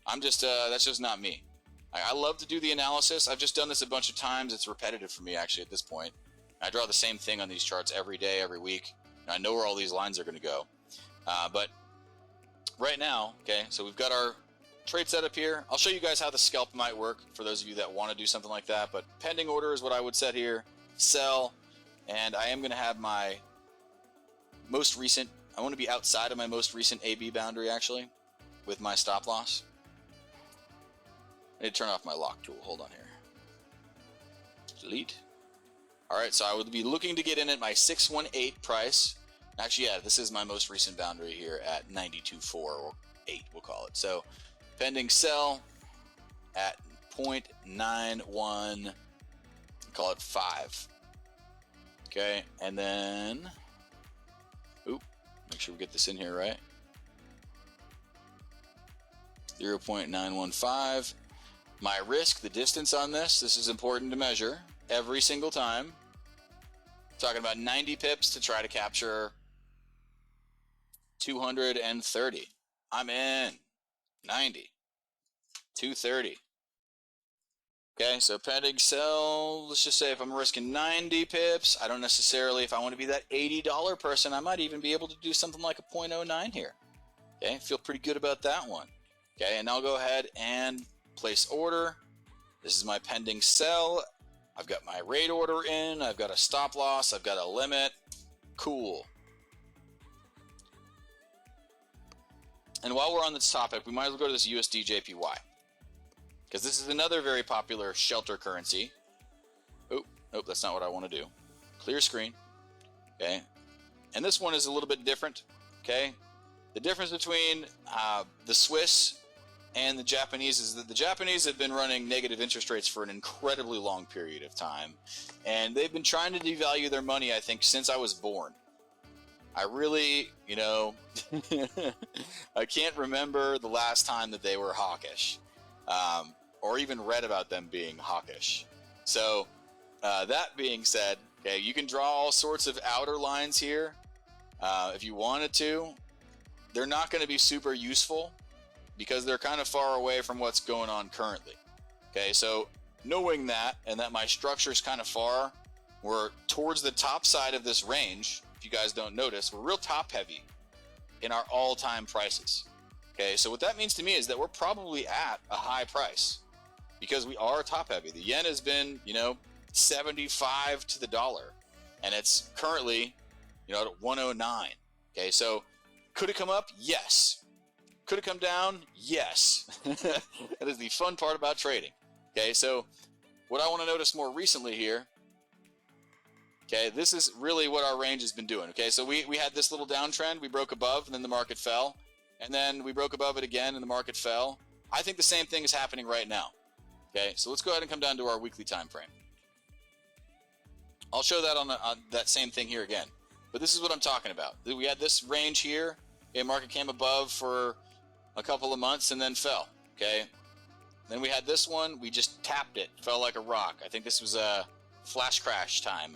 A: I'm just, that's just not me. I love to do the analysis. I've just done this a bunch of times. It's repetitive for me, actually, at this point. I draw the same thing on these charts every day, every week. And I know where all these lines are going to go. But right now, okay, so we've got our trade setup here. I'll show you guys how the scalp might work for those of you that want to do something like that. But pending order is what I would set here. Sell. And I am going to have my most recent, I want to be outside of my most recent AB boundary, actually, with my stop loss. I need to turn off my lock tool. Hold on here. Delete. Alright, so I would be looking to get in at my 618 price. Actually, yeah, this is my most recent boundary here at 92.4 or 8, we'll call it. So, pending sell at 0.91, call it 5. Okay, and then, make sure we get this in here right. 0.915. My risk, the distance on this is important to measure every single time. Talking about 90 pips to try to capture 230. I'm in. 90. 230. Okay, so pending sell, let's just say if I'm risking 90 pips, I don't necessarily, if I want to be that $80 person, I might even be able to do something like a 0.09 here. Okay, feel pretty good about that one. Okay, and I'll go ahead and place order. This is my pending sell. I've got my rate order in. I've got a stop loss. I've got a limit. Cool. And while we're on this topic, we might as well go to this USDJPY, because this is another very popular shelter currency. Oh, nope, that's not what I want to do. Clear screen. Okay, and this one is a little bit different. Okay, the difference between the Swiss and the Japanese is that the Japanese have been running negative interest rates for an incredibly long period of time, and they've been trying to devalue their money, I think, since I was born. I really, you know, I can't remember the last time that they were hawkish, or even read about them being hawkish. So that being said, okay, you can draw all sorts of outer lines here if you wanted to. They're not going to be super useful because they're kind of far away from what's going on currently. Okay, so knowing that, and that my structure is kind of far, we're towards the top side of this range. If you guys don't notice, we're real top heavy in our all-time prices. Okay, so what that means to me is that we're probably at a high price because we are top heavy. The yen has been, you know, 75 to the dollar, and it's currently, you know, at 109. Okay, so could it come up? Yes. Could it come down? Yes. That is the fun part about trading. Okay, so what I want to notice more recently here, okay, this is really what our range has been doing. Okay, so we had this little downtrend, we broke above, and then the market fell, and then we broke above it again, and the market fell. I think the same thing is happening right now. Okay, so let's go ahead and come down to our weekly time frame. I'll show that on that same thing here again, but this is what I'm talking about. We had this range here, okay, market came above for a couple of months and then fell. Okay, then we had this one, we just tapped it, fell like a rock. I think this was a flash crash time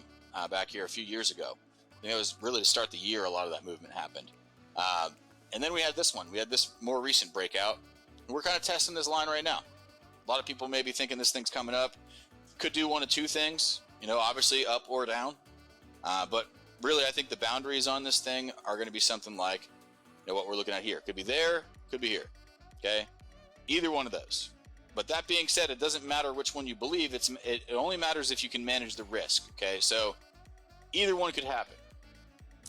A: back here a few years ago. I think it was really to start the year a lot of that movement happened. And then we had this one, we had this more recent breakout, and we're kind of testing this line right now. A lot of people may be thinking this thing's coming up, could do one of two things, you know, obviously up or down, but really I think the boundaries on this thing are going to be something like, you know, what we're looking at here. Could be there, could be here. Okay, either one of those. But that being said, it doesn't matter which one you believe. It only matters if you can manage the risk. Okay, so either one could happen.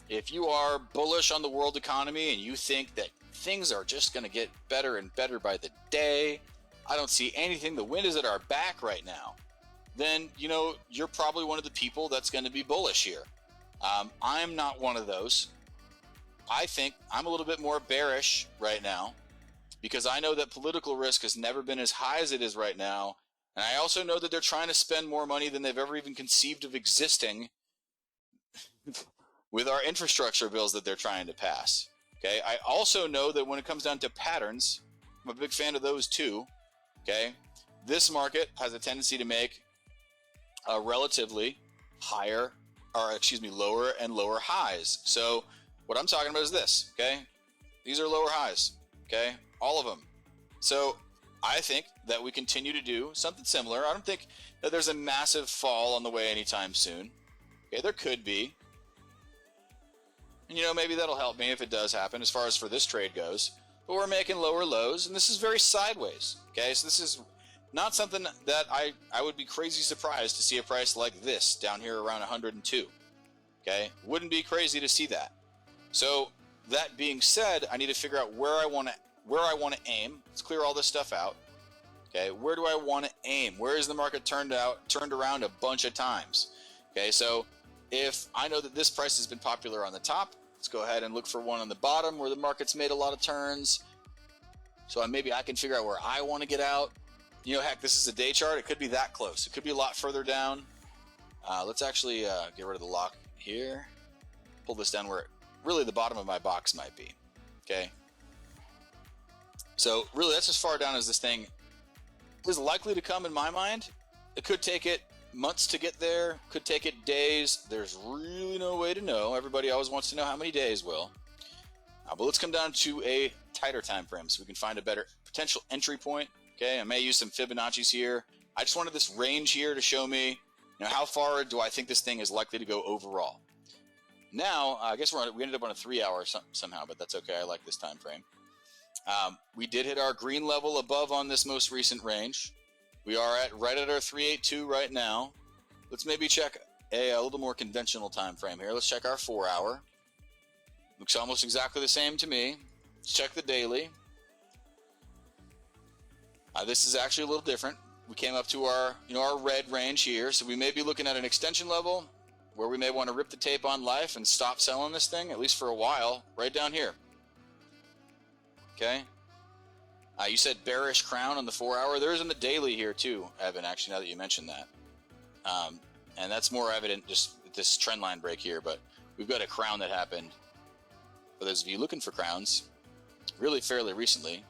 A: If you are bullish on the world economy and you think that things are just going to get better and better by the day, I don't see anything, the wind is at our back right now, then, you know, you're probably one of the people that's going to be bullish here. I'm not one of those. I think I'm a little bit more bearish right now because I know that political risk has never been as high as it is right now. And I also know that they're trying to spend more money than they've ever even conceived of existing with our infrastructure bills that they're trying to pass. Okay, I also know that when it comes down to patterns, I'm a big fan of those too. Okay, this market has a tendency to make a relatively higher, or excuse me, lower and lower highs. So what I'm talking about is this, okay? These are lower highs, okay? All of them. So I think that we continue to do something similar. I don't think that there's a massive fall on the way anytime soon. Okay, there could be. And, you know, maybe that'll help me if it does happen as far as for this trade goes. But we're making lower lows, and this is very sideways, okay? So this is not something that I would be crazy surprised to see a price like this down here around 102, okay? Wouldn't be crazy to see that. So that being said, I need to figure out where I want to aim. Let's clear all this stuff out. Okay, where do I want to aim? Where is the market turned around a bunch of times? Okay, so if I know that this price has been popular on the top, let's go ahead and look for one on the bottom where the market's made a lot of turns. So maybe I can figure out where I want to get out. You know, heck, this is a day chart. It could be that close. It could be a lot further down. Let's actually get rid of the lock here. Pull this down where really the bottom of my box might be. Okay, so really that's as far down as this thing is likely to come in my mind. It could take it months to get there, could take it days. There's really no way to know. Everybody always wants to know how many days will. But let's come down to a tighter time frame so we can find a better potential entry point. Okay, I may use some Fibonacci's here. I just wanted this range here to show me, you know, how far do I think this thing is likely to go overall. Now, I guess we ended up on a 3 hour somehow, but that's okay. I like this time frame. We did hit our green level above on this most recent range. We are right at our 382 right now. Let's maybe check a little more conventional time frame here. Let's check our 4 hour. Looks almost exactly the same to me. Let's check the daily. This is actually a little different. We came up to our, our red range here, so we may be looking at an extension level where we may want to rip the tape on life and stop selling this thing, at least for a while, right down here. Okay. You said bearish crown on the 4 hour. There is in the daily here too, Evan, actually, now that you mentioned that. And that's more evident just with this trend line break here, but we've got a crown that happened. For those of you looking for crowns, really fairly recently,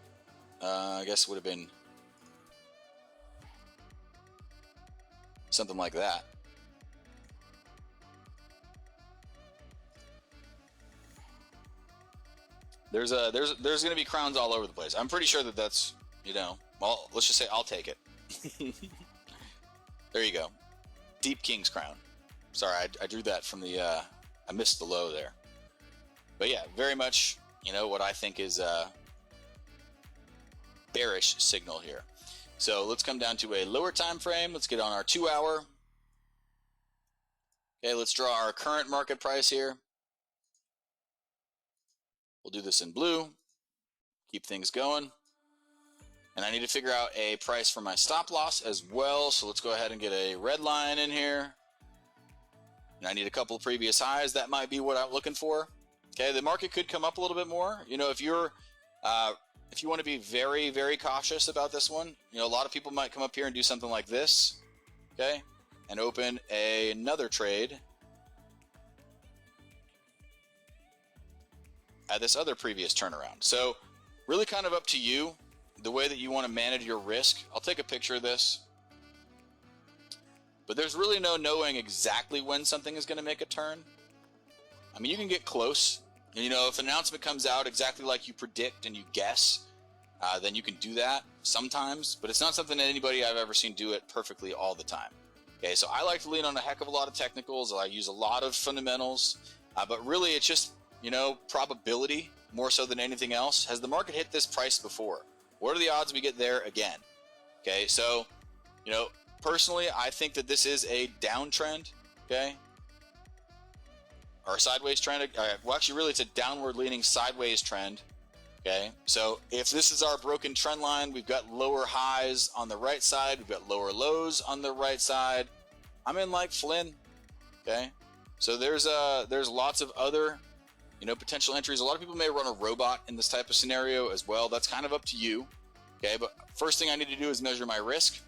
A: I guess it would have been something like that. There's going to be crowns all over the place. I'm pretty sure that that's, well, let's just say I'll take it. There you go. Deep King's crown. Sorry, I drew that from the, I missed the low there. But yeah, very much, what I think is a bearish signal here. So let's come down to a lower time frame. Let's get on our 2 hour. Okay, let's draw our current market price here. We'll do this in blue. Keep things going. And I need to figure out a price for my stop loss as well. So let's go ahead and get a red line in here. And I need a couple of previous highs. That might be what I'm looking for. Okay, the market could come up a little bit more. If you want to be very, very cautious about this one, a lot of people might come up here and do something like this, okay, and open another trade at this other previous turnaround. So really kind of up to you, the way that you want to manage your risk. I'll take a picture of this. But there's really no knowing exactly when something is going to make a turn. I mean, you can get close. If an announcement comes out exactly like you predict and you guess, then you can do that sometimes. But it's not something that anybody I've ever seen do it perfectly all the time. Okay, so I like to lean on a heck of a lot of technicals. I use a lot of fundamentals. But really, it's just, probability more so than anything else. Has the market hit this price before? What are the odds we get there again? Okay, so, personally, I think that this is a downtrend. Okay. Or a sideways trend. Well, actually, really, it's a downward leaning sideways trend. Okay, so if this is our broken trend line, we've got lower highs on the right side, we've got lower lows on the right side. I'm in like Flynn. Okay, so there's lots of other, potential entries. A lot of people may run a robot in this type of scenario as well. That's kind of up to you. Okay, but first thing I need to do is measure my risk.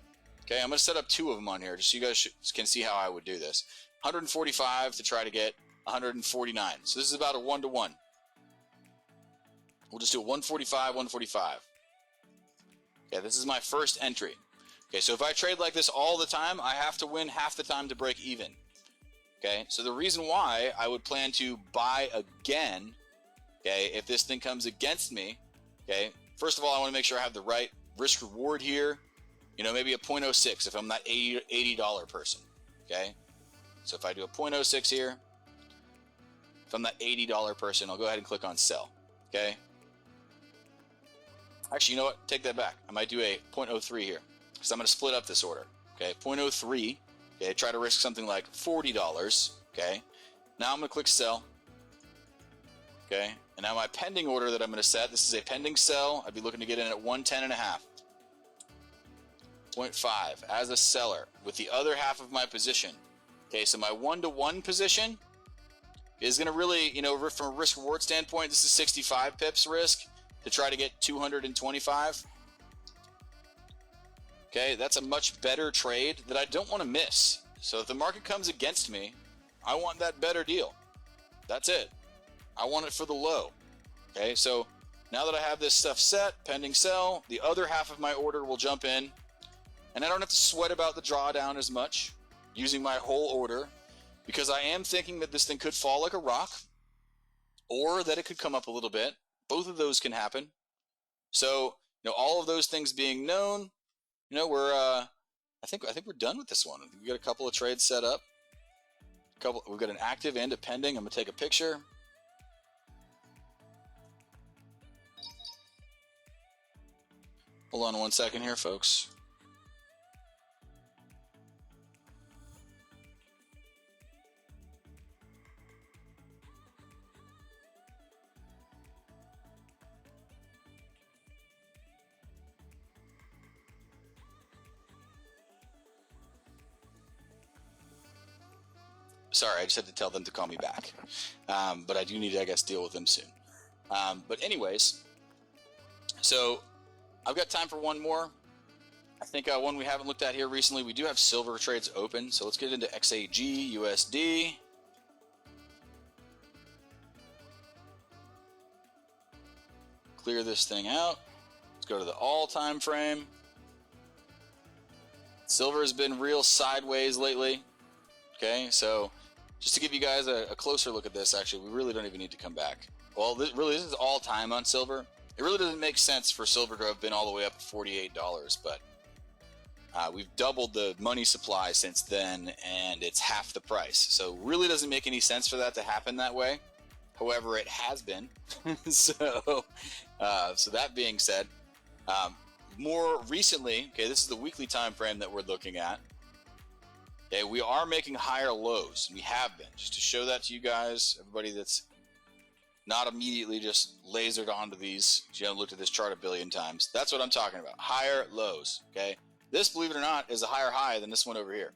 A: Okay, I'm going to set up 2 of them on here just so you guys can see how I would do this. 145 to try to get 149. So this is about a 1-to-1. We'll just do a 145, 145. Okay, this is my first entry. Okay, so if I trade like this all the time, I have to win half the time to break even. Okay, so the reason why I would plan to buy again, okay, if this thing comes against me, okay, first of all, I want to make sure I have the right risk reward here. Maybe a 0.06 if I'm that $80 person. Okay, so if I do a 0.06 here, if I'm that $80 person, I'll go ahead and click on sell. Okay. Actually, you know what? Take that back. I might do a 0.03 here because I'm going to split up this order. Okay, 0.03. Okay, try to risk something like $40. Okay, now I'm going to click sell. Okay, and now my pending order that I'm going to set, this is a pending sell. I'd be looking to get in at 110.5. 0.5 as a seller with the other half of my position. Okay, so my 1-to-1 position is going to really, from a risk reward standpoint, this is 65 pips risk to try to get 225. Okay, that's a much better trade that I don't want to miss. So if the market comes against me, I want that better deal. That's it. I want it for the low. Okay, so now that I have this stuff set, pending sell, the other half of my order will jump in, and I don't have to sweat about the drawdown as much using my whole order, because I am thinking that this thing could fall like a rock, or that it could come up a little bit. Both of those can happen. So, all of those things being known, we're I think we're done with this one. We've got a couple of trades set up. We've got an active and a pending. I'm gonna take a picture. Hold on one second here, folks. Sorry, I just had to tell them to call me back. But I do need to, I guess, deal with them soon. But anyways, so I've got time for one more. I think one we haven't looked at here recently. We do have silver trades open, so let's get into XAG USD. Clear this thing out. Let's go to the all-time frame. Silver has been real sideways lately. Okay, so just to give you guys a closer look at this, actually, we really don't even need to come back. Well, this is all time on silver. It really doesn't make sense for silver to have been all the way up at $48, but we've doubled the money supply since then, and it's half the price. So really doesn't make any sense for that to happen that way. However, it has been. So that being said, more recently, okay, this is the weekly time frame that we're looking at. Okay, we are making higher lows. We have been. Just to show that to you guys, everybody that's not immediately just lasered onto these, you haven't looked at this chart a billion times. That's what I'm talking about. Higher lows. Okay, this, believe it or not, is a higher high than this one over here.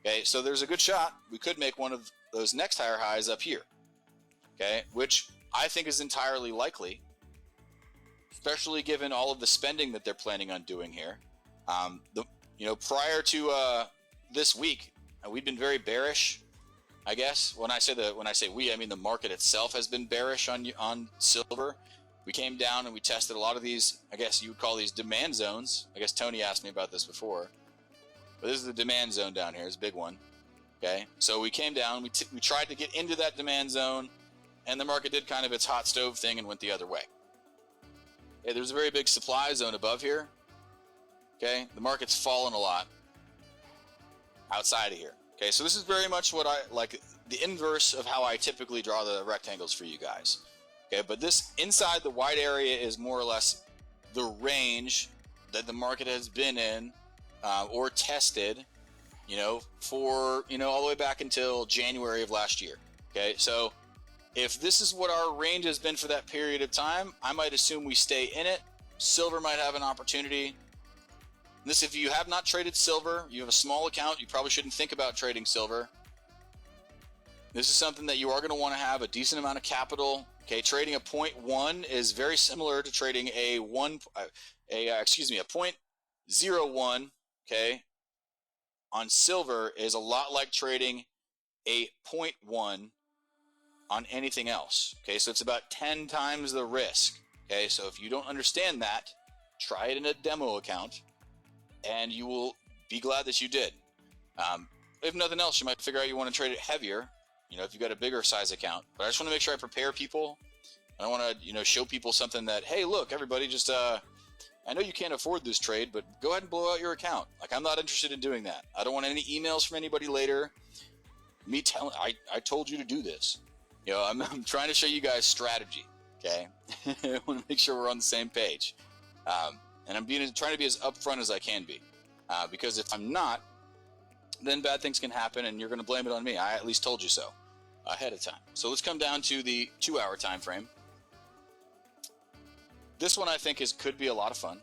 A: Okay, so there's a good shot we could make one of those next higher highs up here. Okay, which I think is entirely likely, especially given all of the spending that they're planning on doing here. Prior to this week, we've been very bearish, I guess. When I say we, I mean the market itself has been bearish on silver. We came down and we tested a lot of these, I guess you would call these demand zones. I guess Tony asked me about this before. But this is the demand zone down here. It's a big one. Okay, so we came down, we tried to get into that demand zone, and the market did kind of its hot stove thing and went the other way. Okay, there's a very big supply zone above here. Okay, the market's fallen a lot outside of here. Okay, so this is very much what I like, the inverse of how I typically draw the rectangles for you guys. Okay, but this inside the white area is more or less the range that the market has been in or tested, for, all the way back until January of last year. Okay, so if this is what our range has been for that period of time, I might assume we stay in it. Silver might have an opportunity. This, if you have not traded silver, you have a small account, you probably shouldn't think about trading silver. This is something that you are going to want to have a decent amount of capital. Okay, trading a 0.1 is very similar to trading a 0.01. Okay, on silver is a lot like trading a 0.1 on anything else. Okay, so it's about 10 times the risk. Okay, so if you don't understand that, try it in a demo account, and you will be glad that you did. If nothing else, you might figure out you want to trade it heavier, if you've got a bigger size account. But I just want to make sure I prepare people. I don't want to, show people something that, hey, look, everybody, just, I know you can't afford this trade, but go ahead and blow out your account. Like, I'm not interested in doing that. I don't want any emails from anybody later. Me telling, I told you to do this. I'm trying to show you guys strategy, okay? I want to make sure we're on the same page. And I'm trying to be as upfront as I can be. Because if I'm not, then bad things can happen and you're going to blame it on me. I at least told you so ahead of time. So let's come down to the 2-hour time frame. This one I think could be a lot of fun,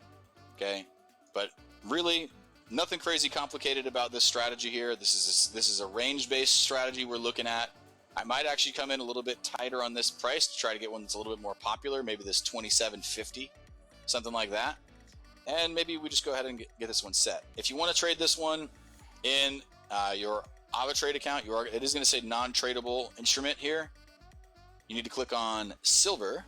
A: okay? But really, nothing crazy complicated about this strategy here. This is a range-based strategy we're looking at. I might actually come in a little bit tighter on this price to try to get one that's a little bit more popular, maybe this 27.50, something like that. And maybe we just go ahead and get this one set. If you want to trade this one in your AvaTrade account, it is going to say non-tradable instrument here. You need to click on silver.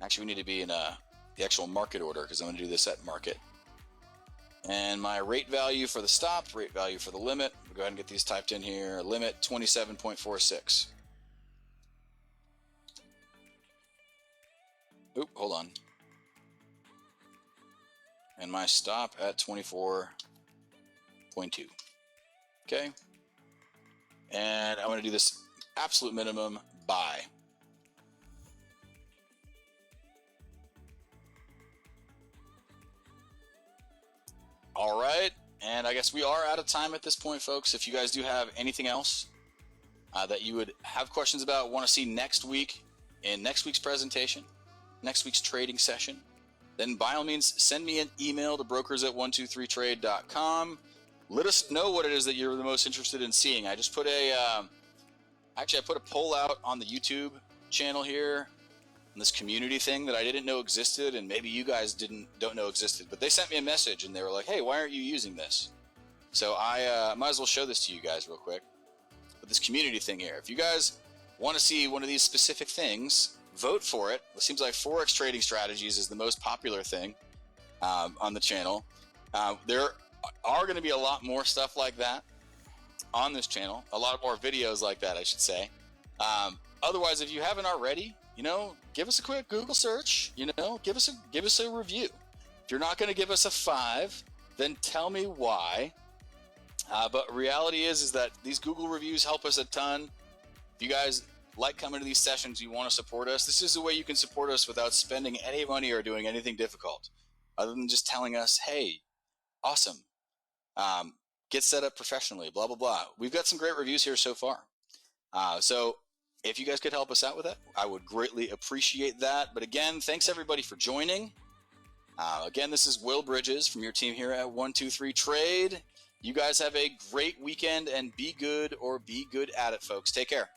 A: Actually, we need to be in the actual market order because I'm going to do this at market. And my rate value for the stop, rate value for the limit. We'll go ahead and get these typed in here. Limit 27.46. Oop, hold on. And my stop at 24.2. Okay. And I'm going to do this absolute minimum buy. All right, and I guess we are out of time at this point, folks. If you guys do have anything else that you would have questions about, want to see next week in next week's presentation, next week's trading session, then by all means send me an email to brokers@123trade.com. Let us know what it is that you're the most interested in seeing. I just put I put a poll out on the YouTube channel here, on this community thing that I didn't know existed, and maybe you guys don't know existed, but they sent me a message and they were like, hey, why aren't you using this? So I might as well show this to you guys real quick. But this community thing here, if you guys want to see one of these specific things, vote for it. It seems like Forex trading strategies is the most popular thing on the channel. There are going to be a lot more stuff like that on this channel, a lot more videos like that, I should say. Otherwise, if you haven't already, give us a quick Google search, give us a review. If you're not going to give us a 5, then tell me why. But reality is that these Google reviews help us a ton. If you guys like coming to these sessions, you want to support us, this is the way you can support us without spending any money or doing anything difficult, other than just telling us, hey, awesome, get set up professionally, blah, blah, blah. We've got some great reviews here so far. So if you guys could help us out with that, I would greatly appreciate that. But again, thanks everybody for joining. Again, this is Will Bridges from your team here at 123 Trade. You guys have a great weekend, and be good or be good at it, folks. Take care.